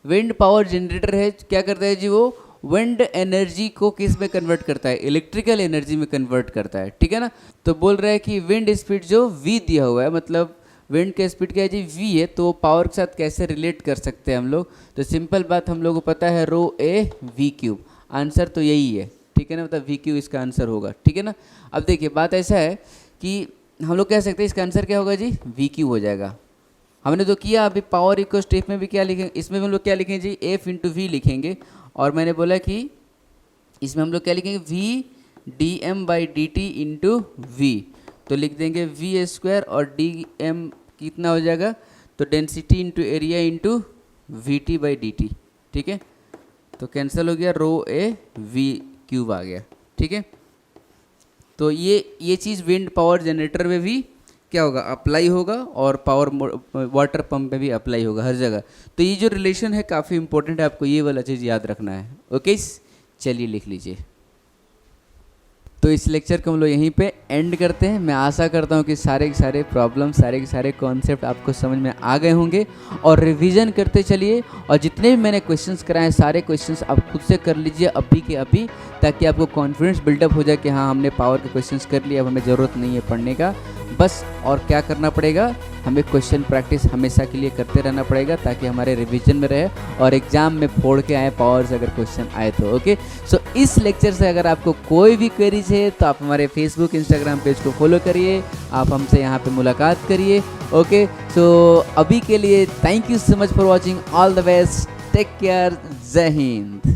विंड पावर जनरेटर है, क्या करता है जी, वो विंड एनर्जी को किस में कन्वर्ट करता है, इलेक्ट्रिकल एनर्जी में कन्वर्ट करता है, ठीक है ना। तो बोल रहा है कि विंड स्पीड जो V दिया हुआ है, मतलब विंड का स्पीड क्या है जी V है, तो पावर के साथ कैसे रिलेट कर सकते हैं हम लोग। तो सिंपल बात हम लोग को पता है रो ए V क्यूब, आंसर तो यही है, ठीक है ना, मतलब V क्यूब इसका आंसर होगा, ठीक है ना। अब देखिए बात ऐसा है कि हम लोग कह सकते हैं इसका आंसर क्या होगा जी V क्यूब हो जाएगा। हमने तो किया अभी पावर इक्वल स्टेप में भी क्या लिखेंगे, इसमें हम लोग क्या लिखेंगे जी F इंटू वी लिखेंगे, और मैंने बोला कि इसमें हम लोग क्या लिखेंगे V dm by D T into v, तो लिख देंगे V स्क्वायर और dm कितना हो जाएगा, तो density into area into we T by D t, ठीक है। तो कैंसिल हो गया, रो ए V क्यूब आ गया, ठीक है। तो ये चीज़ विंड पावर जनरेटर में भी क्या होगा, अप्लाई होगा, और पावर वाटर पंप में भी अप्लाई होगा, हर जगह। तो ये जो रिलेशन है काफ़ी इंपॉर्टेंट है, आपको ये वाला चीज़ याद रखना है, ओके। चलिए लिख लीजिए। तो इस लेक्चर को हम लोग यहीं पे एंड करते हैं। मैं आशा करता हूँ कि सारे के सारे प्रॉब्लम, सारे के सारे कॉन्सेप्ट आपको समझ में आ गए होंगे, और रिवीजन करते चलिए, और जितने भी मैंने क्वेश्चंस कराए सारे क्वेश्चंस आप खुद से कर लीजिए अभी के अभी, ताकि आपको कॉन्फिडेंस बिल्डअप हो जाए कि हाँ हमने पावर के क्वेश्चंस कर लिए, अब हमें ज़रूरत नहीं है पढ़ने का बस। और क्या करना पड़ेगा, हमें क्वेश्चन प्रैक्टिस हमेशा के लिए करते रहना पड़ेगा, ताकि हमारे रिवीजन में रहे और एग्जाम में फोड़ के आए पावर से अगर क्वेश्चन आए तो, ओके। सो इस लेक्चर से अगर आपको कोई भी क्वेरीज है तो आप हमारे फेसबुक इंस्टाग्राम पेज को फॉलो करिए, आप हमसे यहाँ पे मुलाकात करिए, ओके। सो अभी के लिए thank you so much for watching, all the best, take care, जय हिंद।